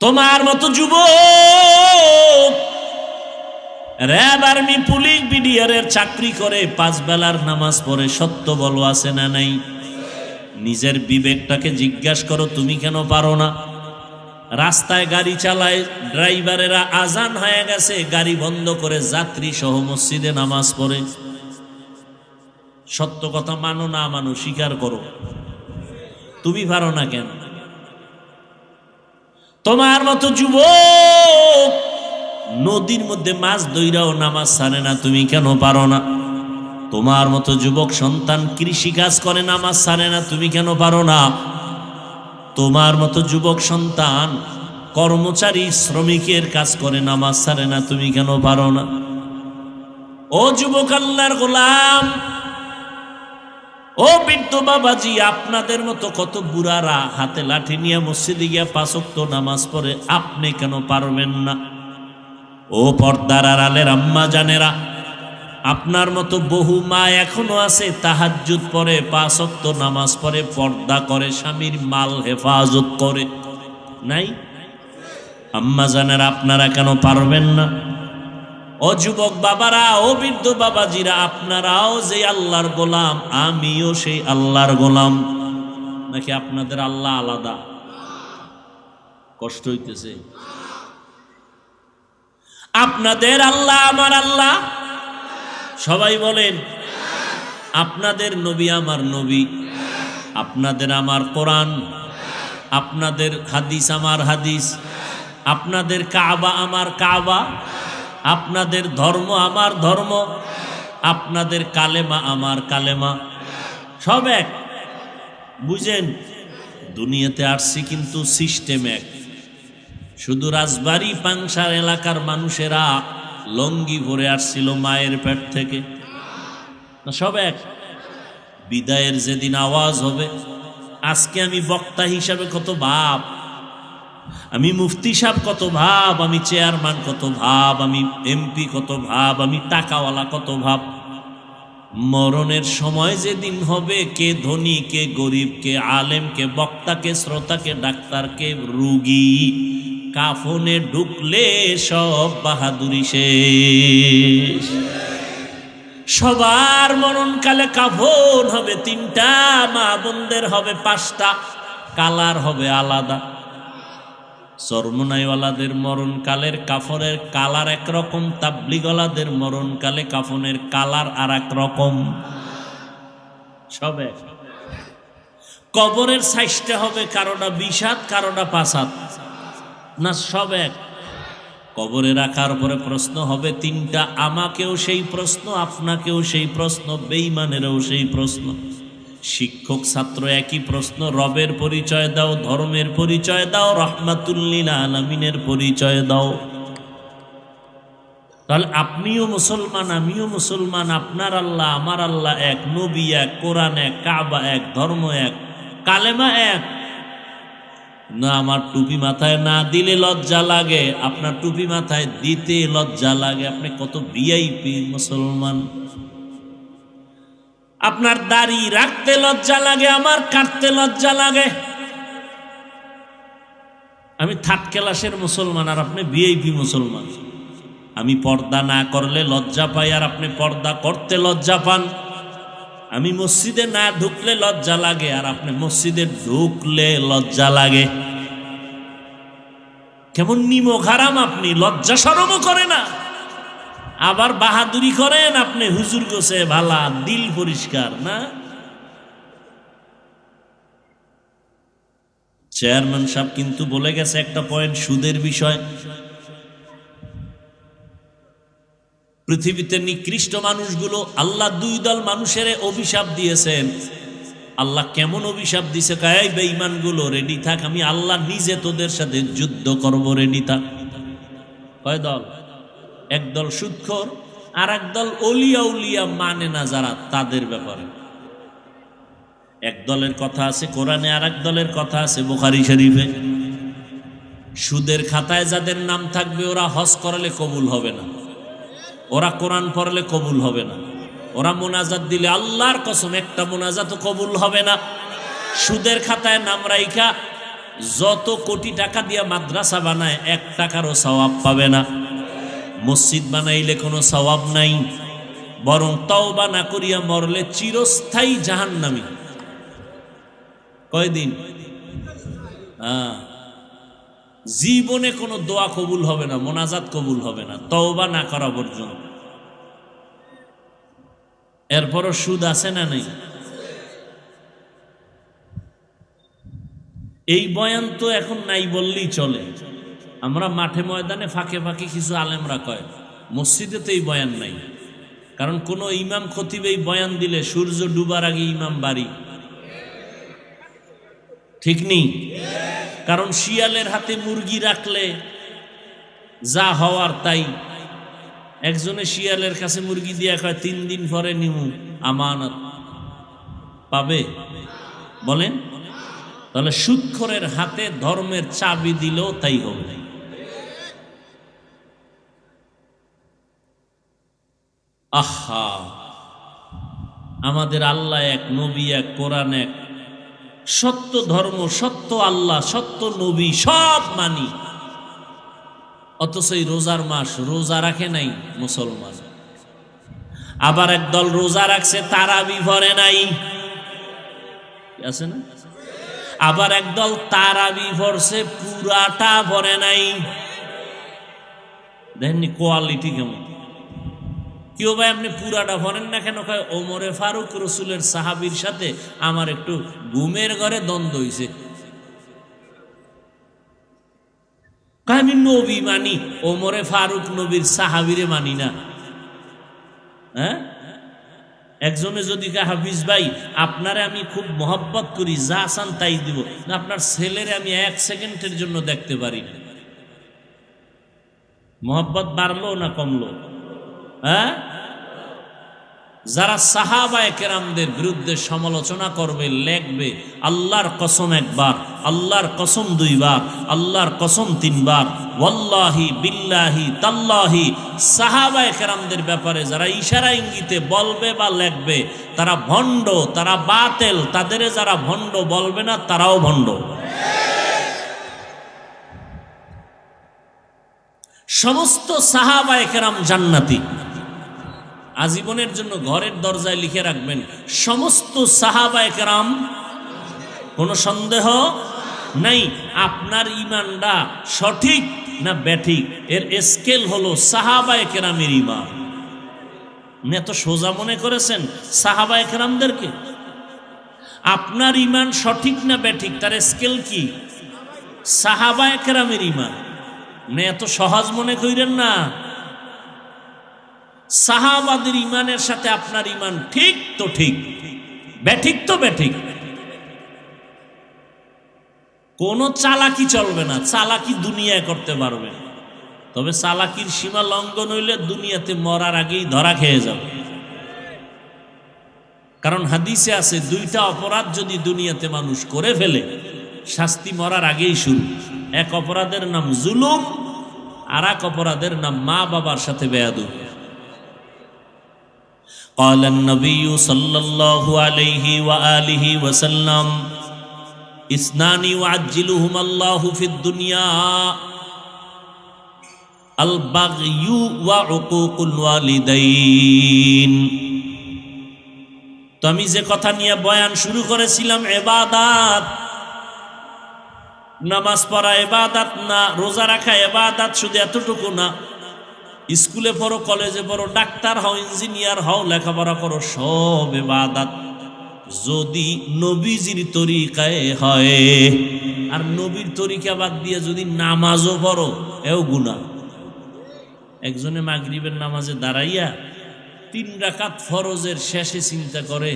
তোমার মতো যুবক র‍্যাব, আর্মি, পুলিশ, বিডিআরের চাকরি করে, 5 বেলার নামাজ পড়ে, সত্য বলো আছে না নাই? নিজের বিবেকটাকে জিজ্ঞাসা করো, তুমি কেন পারো না? রাস্তায় গাড়ি চালায়, ড্রাইভারেরা আজান হয়ে গেছে, গাড়ি বন্ধ করে যাত্রী সহ মসজিদে নামাজ পড়ে। সত্য কথা মানো না মানো, স্বীকার করো, তুমি পারো না কেন? তোমার মতো যুবক নদীর মধ্যে মাছ ধইরাও নামাজ ছাড়ে না, তুমি কেন পারো না? তোমার মতো যুবক সন্তান কৃষি কাজ করে, নামাজ ছাড়ে না, তুমি কেন পারো না? তোমার মতো যুবক সন্তান কর্মচারী শ্রমিকের কাজ করে, নামাজ ছাড়ে না, তুমি কেন পারো না? ও যুবক আল্লাহর গোলাম, ও বৃদ্ধ বাবাজি, আপনাদের মতো কত বুড়ারা হাতে লাঠি নিয়ে মসজিদে গিয়া 5 ওয়াক্ত নামাজ পড়ে, আপনি কেন পারবেন না? ও পর্দার আড়ালের আম্মা জানেরা, আপনার মতো বহু মা এখনো আছে তাহাজ্জুদ পড়ে, 5 ওয়াক্ত নামাজ পড়ে, পর্দা করে, স্বামীর মাল হেফাজত করে, নাই? আম্মা জানেরা, আপনারা কেন পারবেন না? ও যুবক বাবারা, ও বৃদ্ধ বাবাজিরা, আপনারাও যে আল্লাহর গোলাম, আমিও সেই আল্লাহর গোলাম। নাকি আপনাদের আল্লাহ আলাদা? কষ্ট হইতেছে? আপনাদের আল্লাহ আমার আল্লাহ, সবাই বলেন। আপনাদের নবী আমার নবী, আপনাদের আমার কোরআন, আপনাদের হাদিস আমার হাদিস, আপনাদের কাবা আমার কাবা, আপনাদের ধর্ম আমার ধর্ম, আপনাদের কালেমা আমার কালেমা, সব এক। বুঝেন, দুনিয়াতে আসছি কিন্তু সিস্টেম এক। শুধু রাজবাড়ী পাংশার এলাকার মানুষেরা লঙ্গি ভরে আসছিল মায়ের পেট থেকে, না সব এক। বিদায়ের যেদিন আওয়াজ হবে, আজকে আমি বক্তা হিসাবে কত ভাব, আমি মুফতি সাহেব কত ভাব, আমি চেয়ারম্যান কত ভাব, আমি এমপি কত ভাব, আমি টাকাওয়ালা কত ভাব। মরণের সময় যেদিন হবে, কে ধনী কে গরিব, কে আলেম কে বক্তা, কে শ্রোতা, কে ডাক্তার, কে রুগী, কাফনে ঢুকলে সব বাহাদুরি শেষ। সবার মরণকালে কাফন হবে তিনটা, মা বোনদের হবে পাঁচটা, কালার হবে আলাদা। চরমনাইওয়ালাদের মরণকালের কাফনের কালার একরকম, তাবলিগওয়ালাদের মরণকালে কাফনের কালার আর এক রকম, সব এক। কবরের সাইজটা হবে কারোটা 20 হাত, কারোটা 5 হাত, না সব এক। কবরে রাখার পরে প্রশ্ন হবে তিনটা, আমাকেও সেই প্রশ্ন, আপনাকেও সেই প্রশ্ন, বেঈমানেরও সেই প্রশ্ন। শিক্ষক ছাত্র একই প্রশ্ন, রবের পরিচয় দাও, ধর্মের পরিচয় দাও, রাহমাতুল্লিল আলামিনের পরিচয় দাও। তাহলে আপনিও মুসলমান, আমিও মুসলমান, আপনার আল্লাহ আমার আল্লাহ এক, নবী এক, কোরআন এক, কাবা এক, ধর্ম এক, কালেমা এক। না আমার টুপি মাথায় না দিলে লজ্জা লাগে, আপনার টুপি মাথায় দিতে লজ্জা লাগে। আপনি কত ভিআইপি মুসলমান। আপনার দাড়ি রাখতে লজ্জা লাগে, আমার কাটতে লজ্জা লাগে। আমি থার্ড ক্লাসের মুসলমান আর আপনি ভিআইপি মুসলমান। আমি পর্দা না করলে লজ্জা পাই আর আপনি পর্দা করতে লজ্জা পান। আমি মসজিদে না ঢুকলে লজ্জা লাগে আর আপনি মসজিদে ঢুকলে লজ্জা লাগে। কেমন নিমক হারাম আপনি, লজ্জা শরমও করে না, আবার বাহাদুরি করেন আপনি। হুজুর গোছে ভালা, দিল পরিষ্কার না। চেয়ারম্যান সাহেব কিন্তু বলে গেছে একটা পয়েন্ট, সুদের বিষয়। পৃথিবীতে নিকৃষ্ট মানুষগুলো, আল্লাহ 2 দল মানুষের অভিশাপ দিয়েছেন। আল্লাহ কেমন অভিশাপ দিছে? এই বেঈমানগুলো রেডি থাক, আমি আল্লাহ নিজে তোদের সাথে যুদ্ধ করব, রেডি থাক। কয় দল? এক দল সুদখোর, আর এক দল ওলিয়া উলিয়া মানে না যারা, তাদের ব্যাপারে। এক দলের কথা আছে কোরআনে, আর এক দলের কথা আছে বুখারী শরীফে। সুদের খাতায় যাদের নাম থাকবে ওরা হজ করলে কবুল হবে না, ওরা কোরআন পড়লে কবুল হবে না, ওরা মোনাজাত দিলে আল্লাহর কসম একটা মোনাজাতও কবুল হবে না। সুদের খাতায় নাম রাইখা যত কোটি টাকা দিয়া মাদ্রাসা বানায় 1 টাকারও সওয়াব পাবে না। মসজিদ বানাইলে কোনো সওয়াব নাই, বরং তওবা না করিয়া মরলে চিরস্থায়ী জাহান্নামী। কয়দিন? জীবনে কোনো দোয়া কবুল হবে না, মোনাজাত কবুল হবে না তওবা না করা পর্যন্ত। এরপরও সুদ আছে না নেই? এই বয়ান তো এখন নাই বললেই চলে। আমরা মাঠে ময়দানে ফাঁকে ফাঁকে কিছু আলেমরা কয়, মসজিদে তো এই বয়ান নাই। কারণ কোন ইমাম খতিব এই বয়ান দিলে সূর্য ডুবার আগে ইমাম বাড়ি, ঠিক নেই? কারণ শিয়ালের হাতে মুরগি রাখলে যা হওয়ার তাই। একজনে শিয়ালের কাছে মুরগি দিয়া কয় 3 দিন পরে নিমু, আমানত পাবে? বলেন। তাহলে সুদখোরের হাতে ধর্মের চাবি দিলেও তাই হবে। আহা, আমাদের আল্লাহ এক, নবী এক, কোরআন এক, সত্য ধর্ম, সত্য আল্লাহ, সত্য নবী, সব মানি। অথচ এই রোজার মাস রোজা রাখে নাই মুসলমান। আবার একদল রোজা রাখছে তারাবি পড়ে নাই, আছে না? আবার একদল তারাবি পড়ছে, পুরাটা পড়ে নাই। দেখেননি কোয়ালিটি কেমন। কেউ ভাই আপনি পুরাটা পড়েন না কেন? কয় ওমরে ফারুক রসুলের সাহাবীর সাথে আমার একটু ঘুমের ঘরে দ্বন্দ্ব হইছে। আমি নবী মানি, ওমরে ফারুক নবীর সাহাবীরে মানি না। হ্যাঁ, একজনে যদি হাফিজ ভাই আপনারে আমি খুব মহব্বত করি, যা চান তাই দিব না, আপনার ছেলেরে আমি 1 সেকেন্ডের জন্য দেখতে পারি না, মহব্বত বাড়লো না কমলো? হ্যাঁ, যারা সাহাবায়ে কেরামদের বিরুদ্ধে সমালোচনা করবে, লেখবে, আল্লাহর কসম একবার, আল্লাহর কসম 2 বার, আল্লাহর কসম 3 বার, ওয়াল্লাহি বিল্লাহি তাল্লাহি, সাহাবায়ে কেরামদের ব্যাপারে যারা ইশারা ইঙ্গিতে বলবে বা লেখবে তারা ভণ্ড, তারা বাতেল। তাদের যারা ভণ্ড বলবে না তারাও ভণ্ড। সমস্ত সাহাবায়ে কেরাম জান্নাতি। আজীবনের জন্য ঘরের দরজায় লিখে রাখবেন, সমস্ত সাহাবায়ে কেরাম, কোনো সন্দেহ নাই। আপনার ঈমানটা সঠিক না ব্যাঠিক, এর স্কেল হলো সাহাবায়ে কেরামের ঈমান। এত সোজা মনে করেছেন সাহাবায়ে কেরামদেরকে? আপনার ঈমান সঠিক না ব্যাঠিক, তার স্কেল কি? সাহাবায়ে কেরামের ঈমান। এত সহজ মনে করেন না। সাহাবাদের ইমানের সাথে আপনার ইমান ঠিক তো ঠিক, ব্যাঠিক তো ব্যাঠিক। কোনো চালাকি চলবে না, চালাকি দুনিয়ায় করতে পারবে, তবে চালাকির সীমা লঙ্ঘন হইলে দুনিয়াতে মরার আগেই ধরা খেয়ে যাবে। কারণ হাদিসে আছে 2টা অপরাধ যদি দুনিয়াতে মানুষ করে ফেলে শাস্তি মরার আগেই শুরু। এক অপরাধের নাম জুলুম, আর এক অপরাধের নাম মা বাবার সাথে বেয়াদবি। قال النبي صلى الله عليه وآله وسلم اثنان يعجلهما الله في الدنيا البغي وعقوق الوالدين। তো আমি যে কথা নিয়ে বয়ান শুরু করেছিলাম, ইবাদত, নামাজ পড়া ইবাদত না, রোজা রাখা ইবাদত, শুধু এতটুকু না। স্কুলে পড়ো, কলেজে পড়ো, ডাক্তার হও, ইঞ্জিনিয়ার হও, লেখাপড়া করো, সব ইবাদত যদি নবীজির তরিকায় হয়। আর নবীর তরিকা বাদ দিয়ে যদি নামাজও পড়ো, এও গুনাহ। একজনে মাগরিবের নামাজে দাঁড়াইয়া 3 রাকাত ফরজের শেষে চিন্তা করে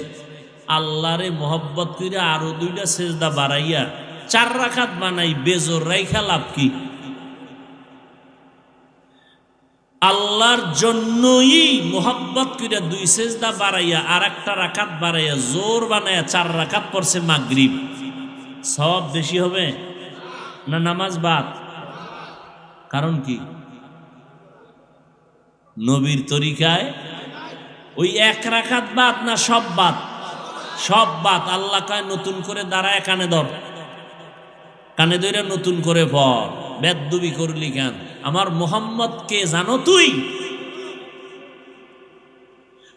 আল্লাহরে মহব্বত করে আরো 2টা সেজদা বাড়াইয়া 4 রাকাত বানাই, বেজোর রাইখা লাভ কি? আল্লাহর জন্যই মোহাব্বত করে 2 সেজদা বাড়াইয়া আর 1টা রাকাত বাড়াইয়া জোর বানাইয়া 4 রাকাত পড়ছে মাগরিব, সব বেশি হবে না নামাজ বাদ? কারণ কি? নবীর তরিকায় ওই 1 রাকাত বাদ না সব বাদ? সব বাদ। আল্লাহ কয় নতুন করে দাঁড়ায় কানে ধর, কানে ধরে নতুন করে পড়। বেদবি করলি কেন? আমার মোহাম্মদ কে জানো তুই?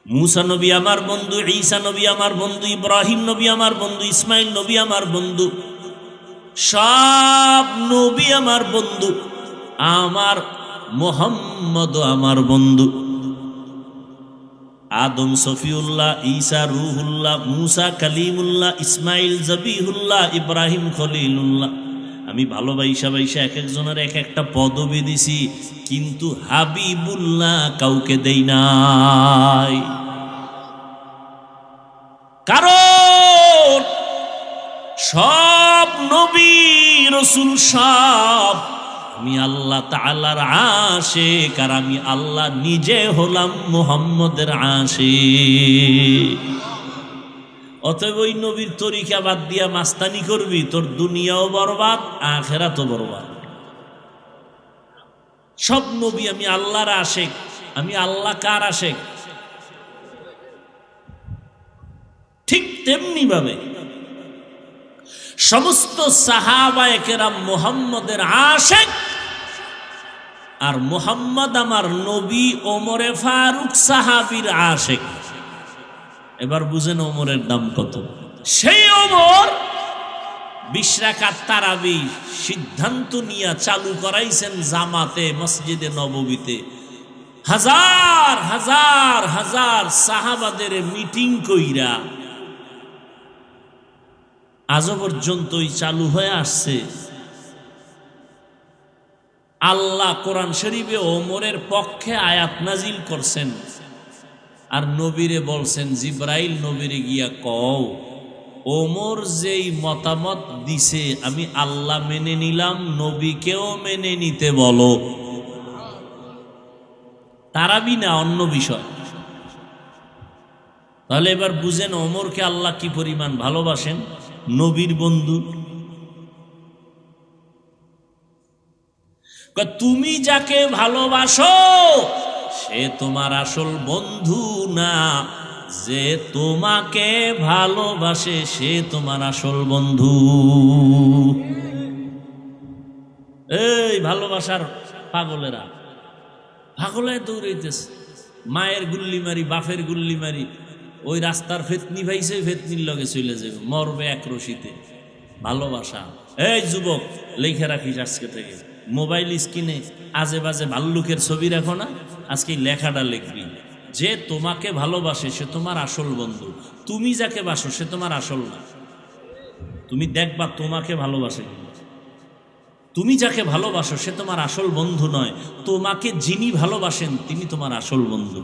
মুসা নবী আমার বন্ধু, ঈসা নবী আমার বন্ধু, ইব্রাহিম নবী আমার বন্ধু, ইসমাইল নবী আমার বন্ধু, সব নবী আমার বন্ধু। আমার মোহাম্মদ আমার বন্ধু। আদম সফিউল্লাহ, ঈসা রুহুল্লাহ, মুসা কালিমুল্লাহ, ইসমাইল জবিহুল্লাহ, ইব্রাহিম খলিলুল্লাহ। আমি ভালোবাসা এক একজনের এক একটা পদবি দিছি, কিন্তু হাবিবুল্লাহ কাউকে দেই নাই। কারণ সব নবী রাসূল সব আমি আল্লাহ তাআলার আশিক, আর আমি আল্লাহ নিজে হলাম মুহাম্মদের আশিক। অতএব ওই নবীর তরিকা বাদ দিয়া মাস্তানি করবি, তোর দুনিয়াও বরবাদ, আখিরাতও বরবাদ। সব নবী আমি আল্লাহর আশিক, আমি আল্লাহ কার আশিক? ঠিক তেমনি ভাবে সমস্ত সাহাবায়ে কেরাম মুহাম্মদের আশিক, আর মুহাম্মদ আমার নবী ওমরে ফারুক সাহাবীর আশিক। এবার বুঝেন ওমরের দাম কত। সেই ওমর 20 রাকাত তারাবি সিদ্ধান্ত নিয়ে চালু করাইছেন জামাতে মসজিদে নববীতে। হাজার হাজার হাজার সাহাবাদের মিটিং কইরা আজও পর্যন্তই চালু হয়ে আসছে। আল্লাহ কোরআন শরীফে ওমরের পক্ষে আয়াত নাজিল করছেন, আর নবীরে বলছেন জিব্রাইল নবীরে গিয়া কও ওমর যেই মতামত দিছে আমি আল্লাহ মেনে নিলাম, নবীকেও মেনে নিতে বলো। তারাবি না, অন্য বিষয়। তাহলে এবার বুঝেন ওমরকে আল্লাহ কি পরিমাণ ভালোবাসেন, নবীর বন্ধু। তুমি যাকে ভালোবাসো সে তোমার আসল বন্ধু না, যে তোমাকে ভালোবাসে সে তোমার আসল বন্ধু। এই ভালোবাসার পাগলেরা পাগলে দৌড়াইতেছে, মায়ের গুল্লি মারি বাপের গুল্লি মারি, ওই রাস্তার ফেতনি ভাইছে ফেতনির লগে চলে যাবে, মরবে এক রশিতে। ভালোবাসা। এই যুবক লেখে রাখিস আজকে থেকে, মোবাইল স্ক্রিনে আজে বাজে ভাল্লুকের ছবি রাখো না, আজকে লেখাটা লিখবি, যে তোমাকে ভালোবাসে সে তোমার আসল বন্ধু। তুমি যাকে বাসো সে তোমার আসল না। তুমি দেখবা তোমাকে ভালোবাসে, তুমি যাকে ভালোবাসো সে তোমার আসল বন্ধু নয়, তোমাকে যিনি ভালোবাসেন তিনি তোমার আসল বন্ধু।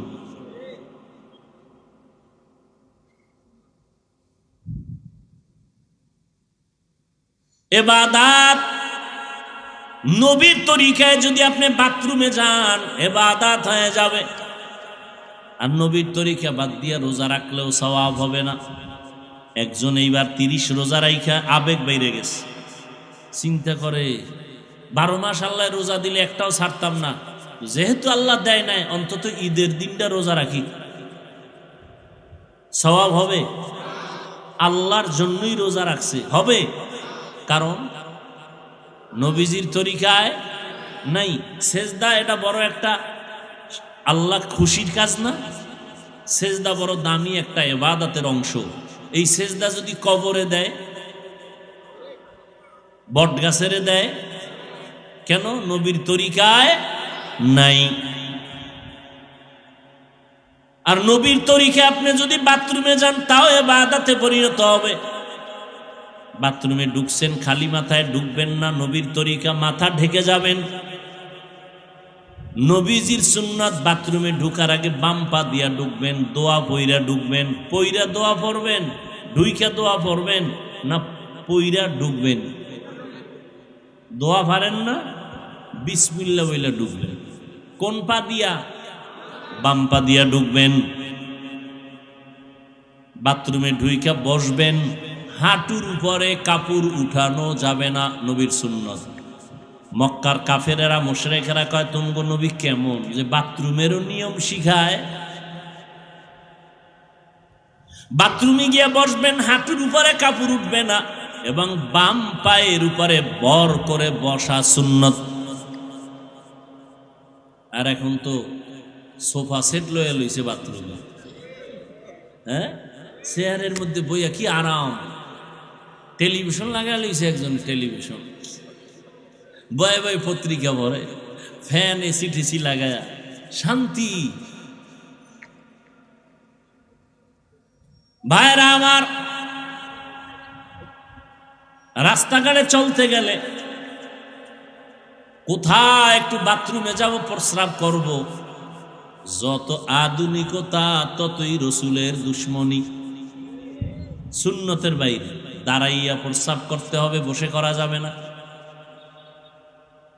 ইবাদত নবীর তরিকায় যদি আপনি বাথরুমে যান ইবাদত হয়ে যাবে, আর নবীর তরিকা বাদ দিয়ে রোজা রাখলেও সওয়াব হবে না। একজন এইবার 30 রোজা রাইখা আবেগ বাইরে গেছে, চিন্তা করে 12 মাস আল্লাহ রোজা দিলে একটাও ছাড়তাম না, যেহেতু আল্লাহ দেয় নাই অন্তত ঈদের দিনটা রোজা রাখি, সওয়াব হবে। আল্লাহর জন্যই রোজা রাখছে, হবে, কারণ নবীজির তরিকায় নাই। সেজদা এটা বড় একটা আল্লাহ খুশির কাজ না? সেজদা বড় দামি একটা ইবাদতের অংশ। এই সেজদা যদি কবরে দেয়, বট গাছেরে দেয়, কেন? নবীর তরিকায় নাই। আর নবীর তরিকায় আপনি যদি বাথরুমে যান তাও ইবাদতে পরিণত হবে। বাথরুমে ঢুকছেন খালি মাথায় ঢুকবেন না, নবীর তরিকা মাথা ঢেকে যাবেন। নবীজির সুন্নাত বাথরুমে ঢুকার আগে বাম পা দিয়া ঢুকবেন, দোয়া পইরা ঢুকবেন, পইরা দোয়া পড়বেন, ঢুইকা দোয়া পড়বেন না পইরা ঢুকবেন? দোয়া পারেন না, বিসমিল্লাহ বইলা ঢুকবেন। কোন পা দিয়া? বাম পা দিয়া ঢুকবেন। বাথরুমে ঢুইকা বসবেন, হাঁটুর উপরে কাপড় উঠানো যাবে না, নবীর সুন্নত। মক্কার কাফেরেরা মুশরিকেরা কয় তুমগো নবী কেমন যে বাথরুমেরও নিয়ম শিখায়। বাথরুমে গিয়ে বসবেন, হাঁটুর উপরে কাপড় উঠবে না, এবং বাম পায়ের উপরে বর করে বসা সুন্নত। আর এখন তো সোফা সেট লয়ে লইছে বাথরুমে, হ্যাঁ, চেয়ারের মধ্যে বইয়া কি আরাম। টেলিভিশন লাগা লইছে একজন, টেলিভিশন বয়ে বয়ে পত্রিকা পড়ে, ফ্যান এসি টেসি লাগায়া শান্তি। ভাইরা আমার, রাস্তাঘাটে চলতে গেলে কোথায় একটু বাথরুমে যাব, প্রস্রাব করব, যত আধুনিকতা ততই রসুলের দুশ্মনী। সুন্নতের বাইরে দাঁড়াইয়া প্রস্রাব করতে হবে, বসে করা যাবে না।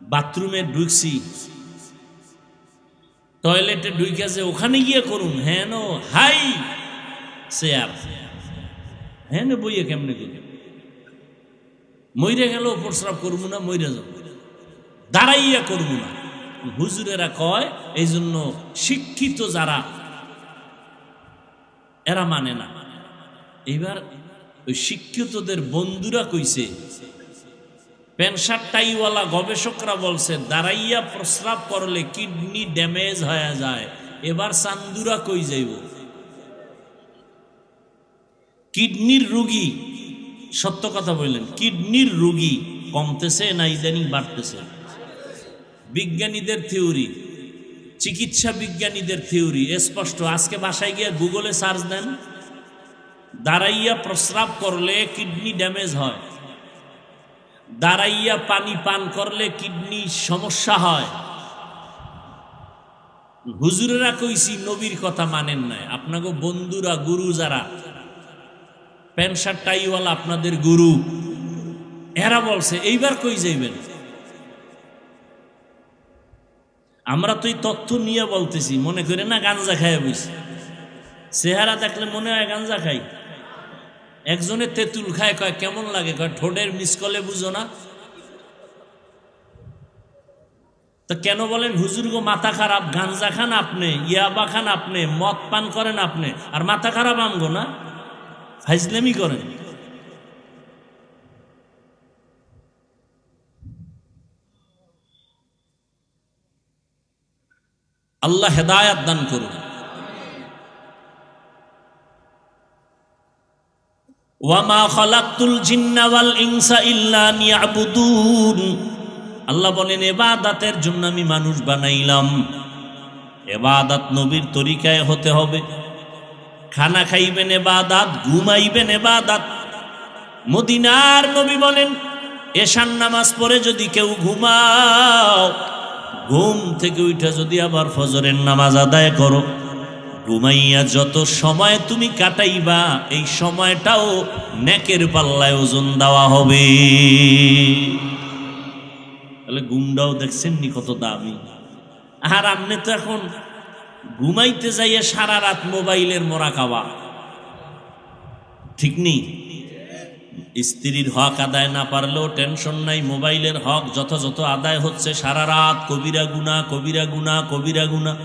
বাথরুমে ঢুকছি, টয়লেটে ঢুকে যে ওখানে গিয়ে করুন, হ্যাঁ নো হাই চেয়ার, হ্যাঁ নো বইয়ে কেমনে করুন, মইরে গেল প্রস্রাব করবো না, মইরে যাব, দাঁড়াইয়া করবো না। হুজুরেরা কয় এই জন্য শিক্ষিত যারা এরা মানে না। এইবার ওই শিক্ষিতদের বন্ধুরা কইছে, প্যান্ট শার্ট টাইওয়ালা গবেষকরা বলছে দাঁড়াইয়া প্রস্রাব করলে কিডনি ড্যামেজ হয়ে যায়। এবার চান্দুরা কই যাইব? কিডনির রোগী সত্য কথা বললেন, কিডনির রোগী কমতেছে না ইদানিং বাড়তেছে? বিজ্ঞানীদের থিওরি, চিকিৎসা বিজ্ঞানীদের থিওরি স্পষ্ট। আজকে বাসায় গিয়ে গুগলে সার্চ দেন, দাঁড়াইয়া প্রস্রাব করলে কিডনি ড্যামেজ হয়, দাঁড়াইয়া পানি পান করলে কিডনি সমস্যা হয়। হুজুরেরা কইছি নবীর কথা মানেন নাই, আপনাকে বন্ধুরা গুরু যারা প্যান্ট শার্ট টাইওয়ালা আপনাদের গুরু, এরা বলছে। এইবার কই যাইবেন? আমরা তো এই তথ্য নিয়ে বলতেছি, মনে করে না গাঞ্জা খাইয়া বইছি। চেহারা দেখলে মনে হয় গাঞ্জা খাই। একজনে তেঁতুল খায়, কয় কেমন লাগে, কয় ঠোঁটের মিসকলে বুঝো না। তো কেন বলেন হুজুর গো মাথা খারাপ? গাঞ্জা খান আপনি, ইয়াবা খান আপনি, মদ পান করেন আপনি, আর মাথা খারাপ আমগো না? ফাইজলামি করেন। আল্লাহ হেদায়াত দান করুন। ওয়ামা খালাকতুল জিন্না ওয়াল ইনসা ইল্লা লিয়াবুদুন। আল্লাহ বলেন ইবাদতের জন্য আমি মানুষ বানাইলাম। ইবাদত নবীর তরিকায় হতে হবে। খানা খাইবেন ইবাদত, ঘুমাইবেন ইবাদত। মদিনার নবী বলেন এশার নামাজ পড়ে যদি কেউ ঘুমাও, ঘুম থেকে উঠা যদি আবার ফজরের নামাজ আদায় করো, ঘুমাইয়া যত সময় তুমি কাটাইবা এই সময়টাও নেকের পাল্লায় ওজন দেওয়া হবে। তাহলে ঘুমটাও দেখছেন নি কত দামি। আর আপনি তো এখন ঘুমাইতে যাইয়া সারা রাত মোবাইলের মোরাকাবা, ঠিক নেই? স্ত্রীর হক আদায় না পারলেও টেনশন নাই, মোবাইলের হক যথাযথ আদায় হচ্ছে। সারা রাত কবিরা গুনাহ, কবিরা গুনাহ, কবিরা গুনাহ।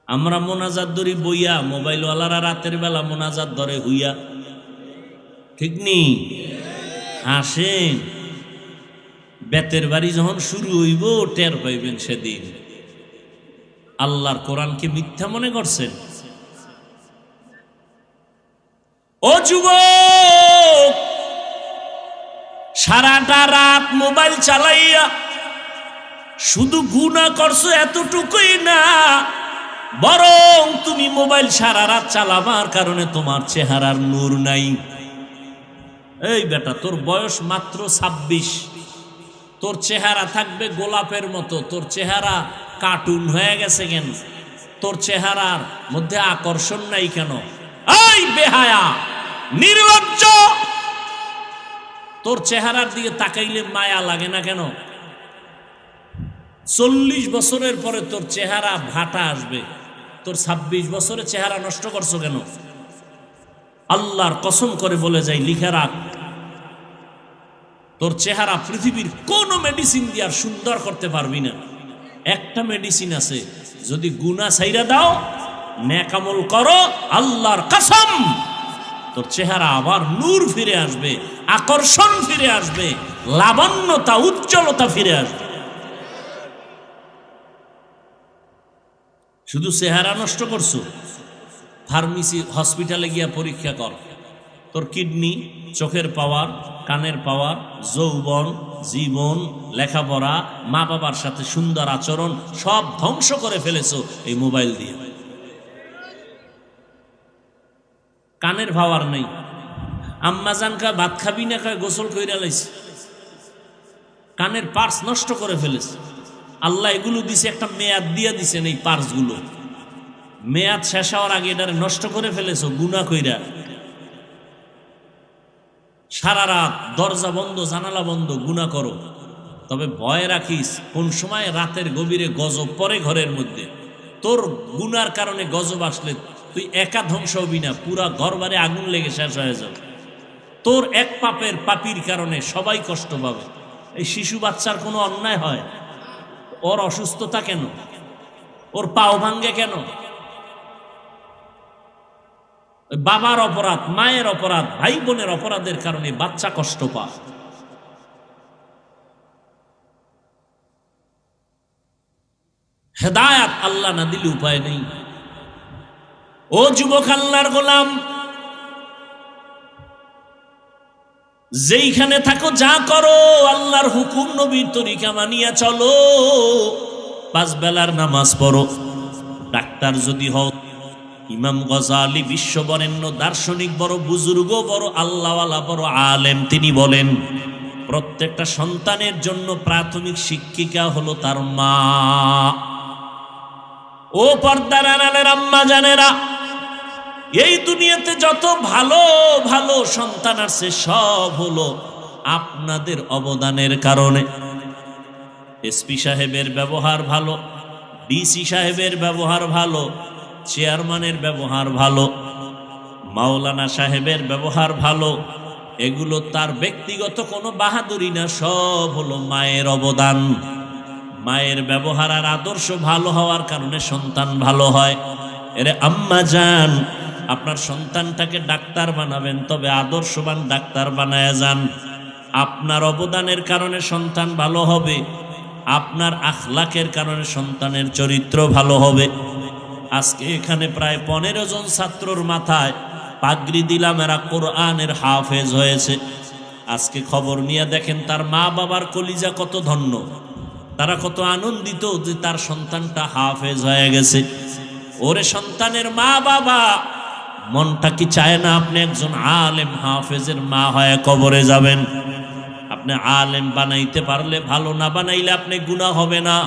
আমরা মোনাজাত ধরি বইয়া, মোবাইলওয়ালারা রাতের বেলা মোনাজাত ধরে হইয়া, ঠিক নেই? আসেন, বেতের বাড়ি যখন শুরু হইব টের পাইবেন সেদিন। আল্লাহর কোরআনকে মিথ্যা মনে করছেন? ও যুবক, সারাটা রাত মোবাইল চালাইয়া শুধু গুনাহ করছো এতটুকুই না, বরং তুমি মোবাইল সারা রাত চালাবার কারণে তোমার চেহারার নূর নাই। এই বেটা, তোর বয়স মাত্র 26, তোর চেহারা থাকবে গোলাপের মতো। তোর চেহারা কার্টুন হয়ে গেছে কেন? তোর চেহারার মধ্যে আকর্ষণ নাই কেন? এই বেহায়া, নির্লজ্জ, তোর চেহারার দিকে তাকাইলে মায়া লাগে না কেন? 40 বছরের পরে তোর চেহারা ভাটা আসবে, তোর 26 বছরে চেহারা নষ্ট করছো কেন? আল্লাহর কসম করে বলে যাই, লিখে রাখ, তোর চেহারা পৃথিবীর কোন মেডিসিন দিয়ে আর সুন্দর করতে পারবি না। একটা মেডিসিন আছে, যদি গুনাহ ছাইরা দাও, নেক আমল করো, আল্লাহর কসম তোর চেহারা আবার নূর ফিরে আসবে, আকর্ষণ ফিরে আসবে, লাবণ্যতা, উজ্জ্বলতা ফিরে আসবে। শুধু চেহারা নষ্ট করছো, ফার্মেসি হসপিটালে গিয়া পরীক্ষা কর, তোর কিডনি, চোখের পাওয়ার, কানের পাওয়ার, যৌবন, জীবন, লেখাপড়া, মা বাবার সাথে সুন্দর আচরণ সব ধ্বংস করে ফেলেছো এই মোবাইল দিয়ে। কানের পাওয়ার নেই, আম্মাজান কয় ভাত খাবি না, কয় গোসল কইরা লাইছে। কানের পার্স নষ্ট করে ফেলেছে। আল্লাহ এগুলো দিছে, একটা মেয়াদ দিয়া দিছেন এই পার্সগুলো, মেয়াদ শেষ হওয়ার আগে এটারে নষ্ট করে ফেলেছো গুনাহ কইরা। সারা রাত দরজা বন্ধ, জানালা বন্ধ, গুনাহ করো। তবে ভয় রাখিস, কোন সময় রাতের গভীরে গজব পড়ে ঘরের মধ্যে, তোর গুনার কারণে গজব আসলে তুই একা ধ্বংস হবি না, পুরা ঘর বাড়ি আগুন লেগে শেষ হয়ে যাবে। তোর এক পাপের পাপির কারণে সবাই কষ্ট পাবে। এই শিশু বাচ্চার কোনো অন্যায় হয়? ওর অসুস্থতা কেন? ওর পাও ভাঙ্গে কেন? বাবার অপরাধ, মায়ের অপরাধ, ভাই বোনের অপরাধের কারণে বাচ্চা কষ্ট পায়। হেদায়াত আল্লাহ না দিলে উপায় নেই। ও যুবক আল্লাহর গোলাম, যেইখানে থাকো যা করো আল্লাহর হুকুম নবীর তরিকা মানিয়া চলো, 5 বেলার নামাজ পড়ো। ডাক্তার যদি হও, ইমাম গজালি বিশ্ববরেণ্য দার্শনিক, বড় বুজুর্গ, বড় আল্লাহওয়ালা, বড় আলেম, তিনি বলেন প্রত্যেকটা সন্তানের জন্য প্রাথমিক শিক্ষিকা হলো তার মা। ও পর্দার আড়ালের আম্মা জানেরা, এই দুনিয়াতে যত ভালো ভালো সন্তান আছে সব হলো আপনাদের অবদানের কারণে। এসপি সাহেবের ব্যবহার ভালো, ডিসি সাহেবের ব্যবহার ভালো, চেয়ারম্যানের ব্যবহার ভালো, মাওলানা সাহেবের ব্যবহার ভালো, এগুলো তার ব্যক্তিগত কোনো বাহাদুরি না, সব হলো মায়ের অবদান। মায়ের ব্যবহার আর আদর্শ ভালো হওয়ার কারণে সন্তান ভালো হয়। এরে আম্মা জান, আপনার সন্তানটাকে ডাক্তার বানাবেন, তবে আদর্শবান ডাক্তার বানায়া যান। আপনার অবদানের কারণে সন্তান ভালো হবে, আপনার আখলাকের কারণে সন্তানের চরিত্র ভালো হবে। আজকে এখানে প্রায় 15 জন ছাত্রর মাথায় পাগড়ি দিলাম, এরা কোরআনের হাফেজ হয়েছে। আজকে খবর নিয়ে দেখেন তার মা বাবার কলিজা কত ধন্য, তারা কত আনন্দিত যে তার সন্তানটা হাফেজ হয়ে গেছে। ওরে সন্তানের মা বাবা, মনটা কি চায় না আপনি একজন আলেম হাফেজের মা হয়ে কবরে যাবেন? আপনি আলেম বানাইতে পারলে ভালো, না বানাইলে আপনি গুনাহ হবে না।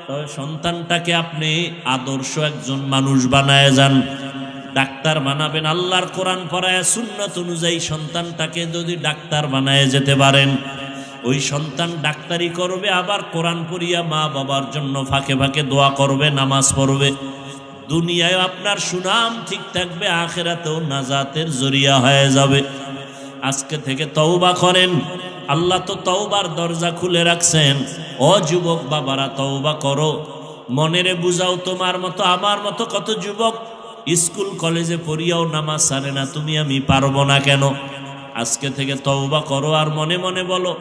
তবে সন্তানটাকে আপনি আদর্শ একজন মানুষ বানায় যান। ডাক্তার বানাবেন, আল্লাহর কোরআন পড়ায় সুন্নাত অনুযায়ী সন্তানটাকে যদি ডাক্তার বানায় যেতে পারেন, ওই সন্তান ডাক্তারি করবে, আবার কোরআন পড়িয়া মা বাবার জন্য ফাঁকে ফাঁকে দোয়া করবে, নামাজ পড়বে। দুনিয়ায় আপনার সুনাম ঠিক থাকবে, আখিরাতেও নাজাতের জরিয়া হয়ে যাবে। আজকে থেকে তওবা করেন, আল্লাহ তো তওবার দরজা খুলে রাখছেন। ও যুবক বাবারা, তওবা করো, মনেরে বুঝাও। তোমার মতো আমার মতো কত যুবক স্কুল কলেজে পড়িয়াও নামাজ ছাড়ে না, তুমি আমি পারবো না কেন? আজকে থেকে তওবা করো আর মনে মনে বলো,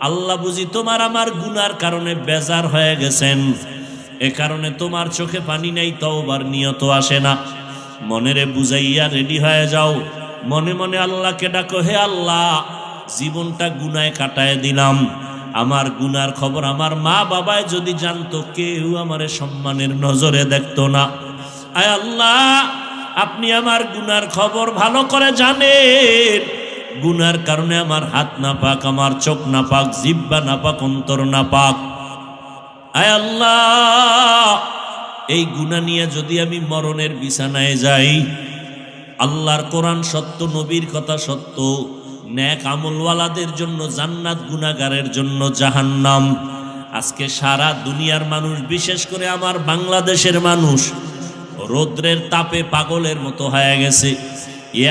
আল্লাহ বুঝি তোমার আমার গুনার কারণে বেজার হয়ে গেছেন, এ কারণে তোমার চোখে পানি নেই, তওবার নিয়ত আসে না। মনেরে বুঝাইয়া রেডি হয়ে যাও, মনে মনে আল্লাহকে ডাকো, হে আল্লাহ, জীবনটা গুনায় কাটায় দিলাম, আমার গুনার খবর আমার মা বাবায় যদি জানতো, কেউ আমারে সম্মানের নজরে দেখতো না। আয় আল্লাহ, আপনি আমার গুনার খবর ভালো করে জানেন। গুনার কারণে আমার হাত না পাক, আমার চোখ না পাক, জিহ্বা না পাক, অন্তর না পাক। আয় আল্লাহ, এই গুনাহ নিয়ে যদি আমি মরণের বিছানায় যাই, আল্লাহর কোরআন সত্য, নবীর কথা সত্য, নেক আমলওয়ালাদের জন্য জান্নাত, গুনাহগারের জন্য জাহান্নাম। আজকে সারা দুনিয়ার মানুষ, বিশেষ করে আমার বাংলাদেশের মানুষ রৌদ্রের তাপে পাগলের মতো হয়ে গেছে।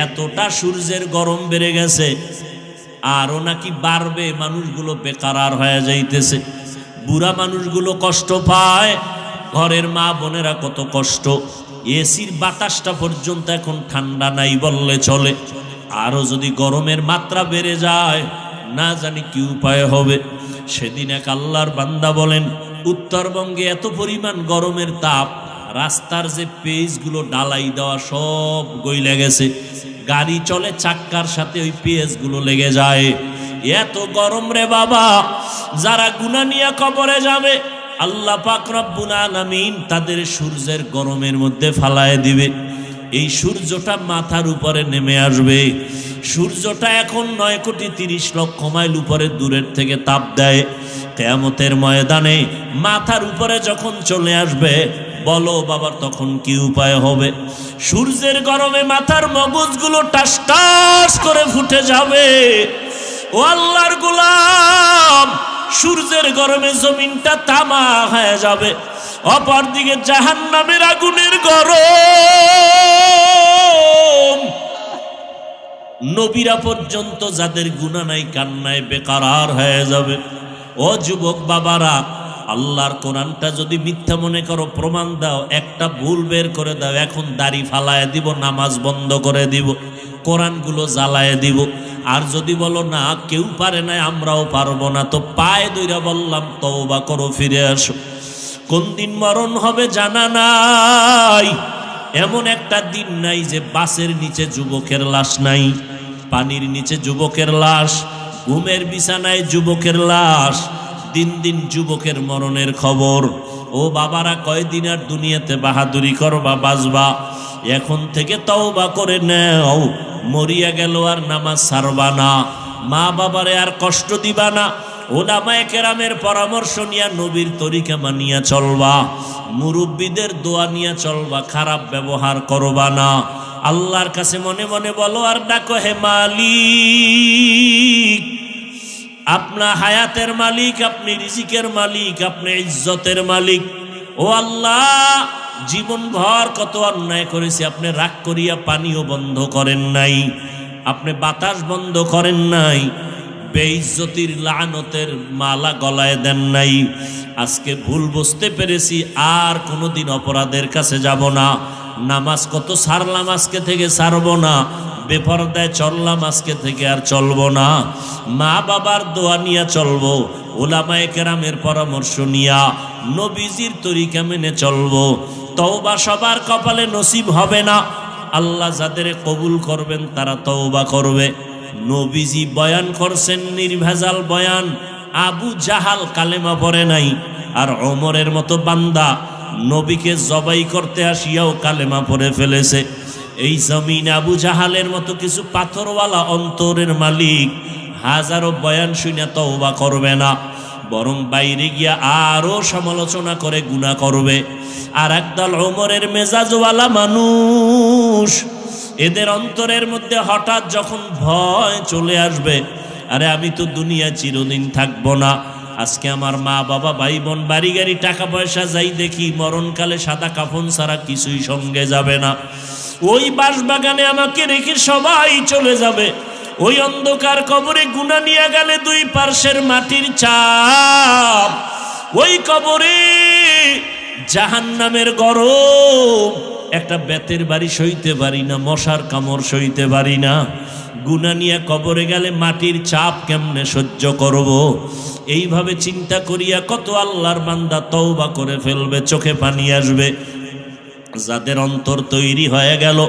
এতটা সূর্যের গরম বেড়ে গেছে, আরও নাকি বাড়বে। মানুষগুলো বেকার হয়ে যাইতেছে, বুড়া মানুষগুলো কষ্ট পায়, ঘরের মা বোনেরা কত কষ্ট। এসির বাতাসটা পর্যন্ত এখন ঠান্ডা নাই বললে চলে। আরো যদি গরমের মাত্রা বেড়ে যায়, না জানি কি উপায় হবে। সেদিন এক আল্লাহর বান্দা বলেন, উত্তরবঙ্গে এত পরিমাণ গরমের তাপ, রাস্তার যে পেজগুলো ডালাই দেওয়া সব গইলে গেছে। গাড়ি চলে চাক্কার সাথে ওই পেজগুলো লেগে যায়। এত গরম রে বাবা। যারা গুনাহ নিয়ে কবরে যাবে, আল্লাহ পাক রব্বুল আলামিন তাদের সূর্যের গরমের মধ্যে ফালায় দিবে। এই সূর্যটা মাথার উপরে নেমে আসবে। সূর্যটা এখন 9,30,00,000 মাইল উপরে দূরের থেকে তাপ দেয়। কিয়ামতের ময়দানে মাথার উপরে যখন চলে আসবে, বলো বাবা তখন কি উপায় হবে? সূর্যের গরমে মাথার মগজগুলো টাস টাস করে ফুটে যাবে। ও আল্লাহর গোলাম, সূর্যের গরমে জমিনটা তামা হয়ে যাবে। অপরদিকে জাহান্নামের আগুনের গরম। নবীরা পর্যন্ত যাদের গুনাহ নাই, কান্নায় বেকার হয়ে যাবে। ও যুবক বাবারা, আল্লাহর কোরআনটা যদি মিথ্যা মনে করো, প্রমাণ দাও, একটা ভুল বের করে দাও, এখন দাড়ি ফালায় দিব, নামাজ বন্ধ করে দিব, কোরআনগুলো জ্বালায় দিব। আর যদি বলো না কেউ পারে না, আমরাও পারবো না, তো পায়ে দইরা বললাম তওবা করো, ফিরে আসো। কোন দিন মরণ হবে জানা নাই। এমন একটা দিন নাই যে বাসের নিচে যুবকের লাশ নাই, পানির নিচে যুবকের লাশ, ঘুমের বিছানায় যুবকের লাশ, দিন দিন যুবকের মরণের খবর। ও বাবারা, কয়দিন আর দুনিয়াতে বাহাদুরি করবা, বাজবা? এখন থেকে তওবা করে নাও। মরিয়া গেল আর নামাজ ছাড়বা না, মা বাবারে আর কষ্ট দিবা না। ওলামায়ে কেরামের পরামর্শ নিয়া নবীর তরিকা মানিয়া চলবা, মুরব্বীদের দোয়া নিয়া চলবা, খারাপ ব্যবহার করবা না। আল্লাহর কাছে মনে মনে বলো আর ডাকো, হে মালিক, আপনার হায়াতের মালিক, আপনি রিজিকের মালিক, আপনি ইজ্জতের মালিক। ও আল্লাহ, জীবন ভর কত অন্যায় করেছি, আপনি রাগ করিয়া পানিও বন্ধ করেন নাই, আপনি বাতাস বন্ধ করেন নাই, বেইজ্জতির লানতের মালা গলায় দেন নাই। আজকে ভুল বুঝতে পেরেছি, আর কোনোদিন অপরাধের কাছে যাব না। নামাজ কত ছাড়লাম, আজকে থেকে ছাড়বো না। বেপরদায় চললাম, আজকে থেকে আর চলবো না। মা বাবার দোয়া নিয়ে চলবো, ওলামায়ে কেরামের পরামর্শ নিয়া নবীজির তরিকা মেনে চলবো। তওবা সবার কপালে নসিব হবে না। আল্লাহ যাদের কবুল করবেন তারা তওবা করবে। নবীজি বয়ান করছেন নির্ভেজাল বয়ান। আবু জাহাল কালেমা পড়ে নাই, আর ওমরের মতো বান্দা নবীকে জবাই করতে আসিয়াও কালেমা পড়ে ফেলেছে। এই জমিন আবু জাহালের মতো কিছু পাথরওয়ালা অন্তরের মালিক হাজারো বয়ান শুনে তওবা করবে না, বরং বাইরে গিয়া আরো সমালোচনা করে গুনাহ করবে। আর একদল ওমরের মেজাজওয়ালা মানুষ, এদের অন্তরের মধ্যে হঠাৎ যখন ভয় চলে আসবে, আরে আমি তো দুনিয়া চিরদিন থাকবো না, আজকে আমার মা বাবা ভাই বোন বাড়ি গাড়ি টাকা পয়সা যাই দেখি, মরণকালে সাদা কাফন ছাড়া কিছুই সঙ্গে যাবে না। ওই বাঁশবাগানে আমাকে রেখে সবাই চলে যাবে। ওই অন্ধকার কবরে গুনাহ নিয়ে গেলে দুই পার্শ্বের মাটির চাপ, ওই কবরে জাহান্নামের গরম, একটা বেতের বাড়ি সইতে পারি না, মশার কামড় সইতে পারি না। গুনাহ নিয়ে কবরে গেলে মাটির চাপ কেমনে সহ্য করব? এইভাবে চিন্তা করিয়া কত আল্লাহর বান্দা তওবা করে ফেলবে, চোখে পানি আসবে। যাদের অন্তর তৈরি হয়ে গেল,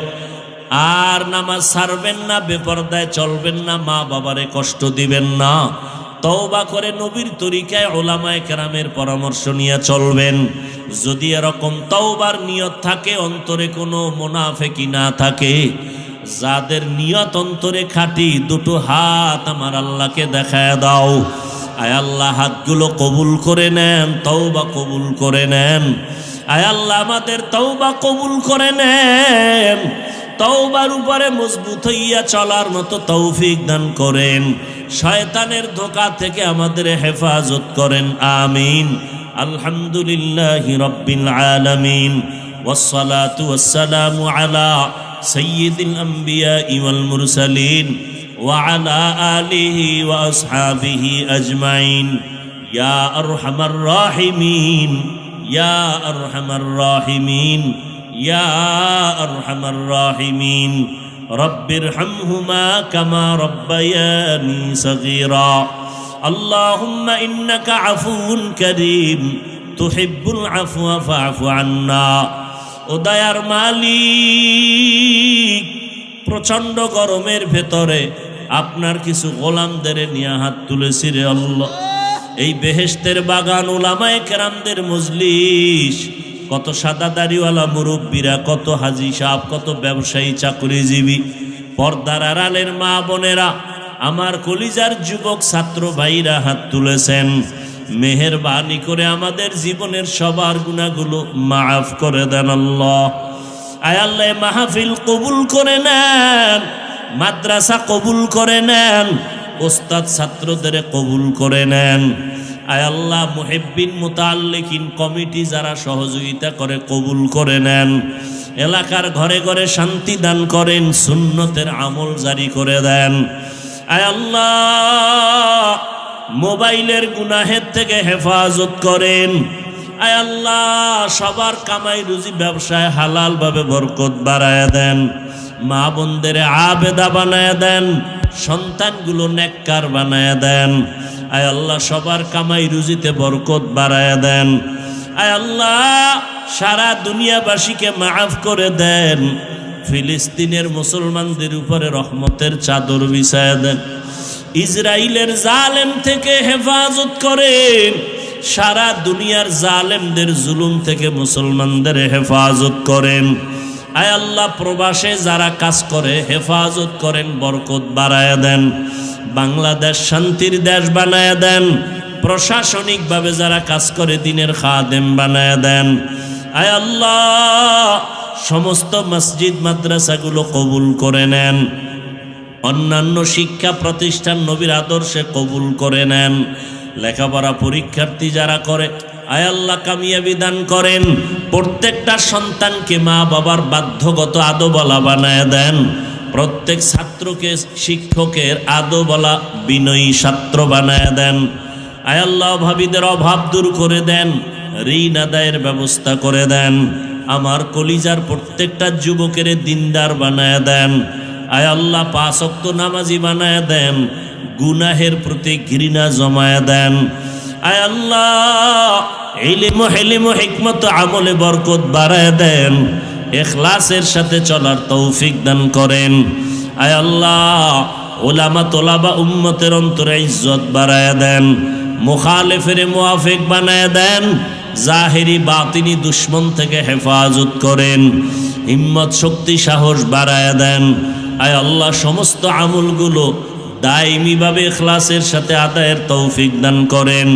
আর নামাজ ছাড়বেন না, বেপরদায় চলবেন না, মা বাবারে কষ্ট দিবেন না, তওবা করে নবীর তরিকায় ওলামায়ে কেরামের পরামর্শ নিয়ে চলবেন। যদি এরকম তওবার নিয়ত থাকে, অন্তরে কোনো মুনাফিকি না থাকে, যাদের নিয়ত অন্তরে খাঁটি, দুটো হাত আমার আল্লাহকে দেখায় দাও। আয় আল্লাহ, হাতগুলো কবুল করে নেন, তওবা কবুল করে নেন। আয় আল্লাহ, আমাদের তওবা কবুল করে নেন। তওবার উপরে মজবুত হইয়া চলার মতো তৌফিক দান করেন। শয়তানের ধোঁকা থেকে আমাদের হেফাজত করেন, আমিন। আলহামদুলিল্লাহি রাব্বিল আলামিন, ওয়াসসালাতু ওয়াসসালামু আলা সাইয়্যিদিল আমবিয়া ওয়াল মুরসালিন ওয়া আলা আলিহি ওয়া আসহাবিহি আজমাইন। ইয়া আরহামার রাহিমিন, ইয়া আরহামার রাহিমিন, ইয়া আরহামার রাহিমিন। রব্বিরহামহুমা কামা রব্বায়ানি সগীরা। আল্লাহুম্মা ইন্নাকা আফুউন কারীম তুহিব্বুল আফওয়া ফা'ফু আন্না। ও দয়ার মালিক, প্রচন্ড গরমের ভেতরে আপনার কিছু গোলামদের নিয়ে হাত তুলেছি রে আল্লাহ। এই বেহেশতের বাগান, উলামায়ে কেরামদের মজলিস, কত সাদা দাড়িওয়ালা মুরব্বীরা, কত হাজি সাহেব, কত ব্যবসায়ী চাকরিজীবী, পর্দার আড়ালের মা বোনেরা, আমার কলিজার যুবক ছাত্র ভাইরা হাত তুলেছেন। মেহেরবানি করে আমাদের জীবনের সবার গুনাহগুলো মাফ করে দেন আল্লাহ। আয় আল্লাহ, মাহফিল কবুল করে নেন, মাদ্রাসা কবুল করে নেন, ওস্তাদ ছাত্রদের কবুল করে নেন। আয় আল্লাহ, মুহিব্বিন মুতাআল্লিকিন কমিটি যারা সহযোগিতা করে কবুল করে নেন। এলাকার ঘরে ঘরে শান্তি দান করেন, সুন্নতের আমল জারি করে দেন। আয় আল্লাহ, মোবাইলের গুনাহের থেকে হেফাজত করেন। আয় আল্লাহ, সবার কামাই রুজি ব্যবসায় হালাল ভাবে বরকত বাড়ায় দেন। মা বোনদের আবেদা বানায় দেন, সন্তানগুলো নেককার বানায় দেন। আয় আল্লাহ, সবার কামাই রুজিতে বরকত বাড়ায় দেন। আয় আল্লাহ, সারা দুনিয়াবাসীকে মাফ করে দেন। ফিলিস্তিনের মুসলমানদের উপরে রহমতের চাদর বিছায় দেন। ইসরাইলের জালেম থেকে হেফাজত করেন, সারা দুনিয়ার জালেমদের জুলুম থেকে মুসলমানদের হেফাজত করেন। আয় আল্লাহ, প্রবাসে যারা কাজ করে হেফাজত করেন, বরকত বাড়ায়া দেন, বাংলাদেশ শান্তির দেশ বানায়া দেন। প্রশাসনিকভাবে যারা কাজ করে দিনের খাদেম বানায়া দেন। আয় আল্লাহ, সমস্ত মসজিদ মাদ্রাসাগুলো কবুল করে নেন, অন্যান্য শিক্ষা প্রতিষ্ঠান নবীর আদর্শে কবুল করে নেন। লেখাপড়া পরীক্ষার্থী যারা করে আয় আল্লাহ কামিয়াবি দান করেন। প্রত্যেকটা সন্তানকে মা বাবার বাধ্যগত আদবলা বানায় দেন। প্রত্যেক ছাত্রকে শিক্ষকের আদবলা বিনয়ী ছাত্র বানায় দেন। আয় আল্লাহ, অভাবীদের অভাব দূর করে দেন, ঋণ আদায়ের ব্যবস্থা করে দেন। আমার কলিজার প্রত্যেকটা যুবকের দিনদার বানায় দেন। আয় আল্লাহ, 5 ওয়াক্ত নামাজি বানায় দেন, গুনাহের প্রতি ঘৃণা জমায় দেন। আয় আল্লাহ, ইলম ও হিকমত আমলে বরকত বাড়ায় দেন, ইখলাসের সাথে চলার তৌফিক দান করেন। আয় আল্লাহ, উলামা তোলাবা উম্মতের অন্তরে ইজ্জত বাড়ায় দেন, মুখালেফের মুআফিক বানায় দেন, জাহেরি বাতিনি দুশ্মন থেকে হেফাজত করেন, হিম্মত শক্তি সাহস বাড়ায় দেন। আয় আল্লাহ, সমস্ত আমলগুলো দায়মিভাবে ইখলাসের সাথে আদায়ের তৌফিক দান করেন।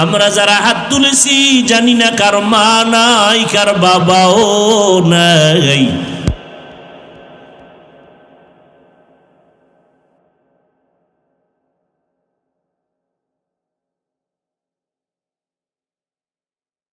আমরা যারা হাত তুলেছি জানি না কার মা নাই, কার বাবাও নাই,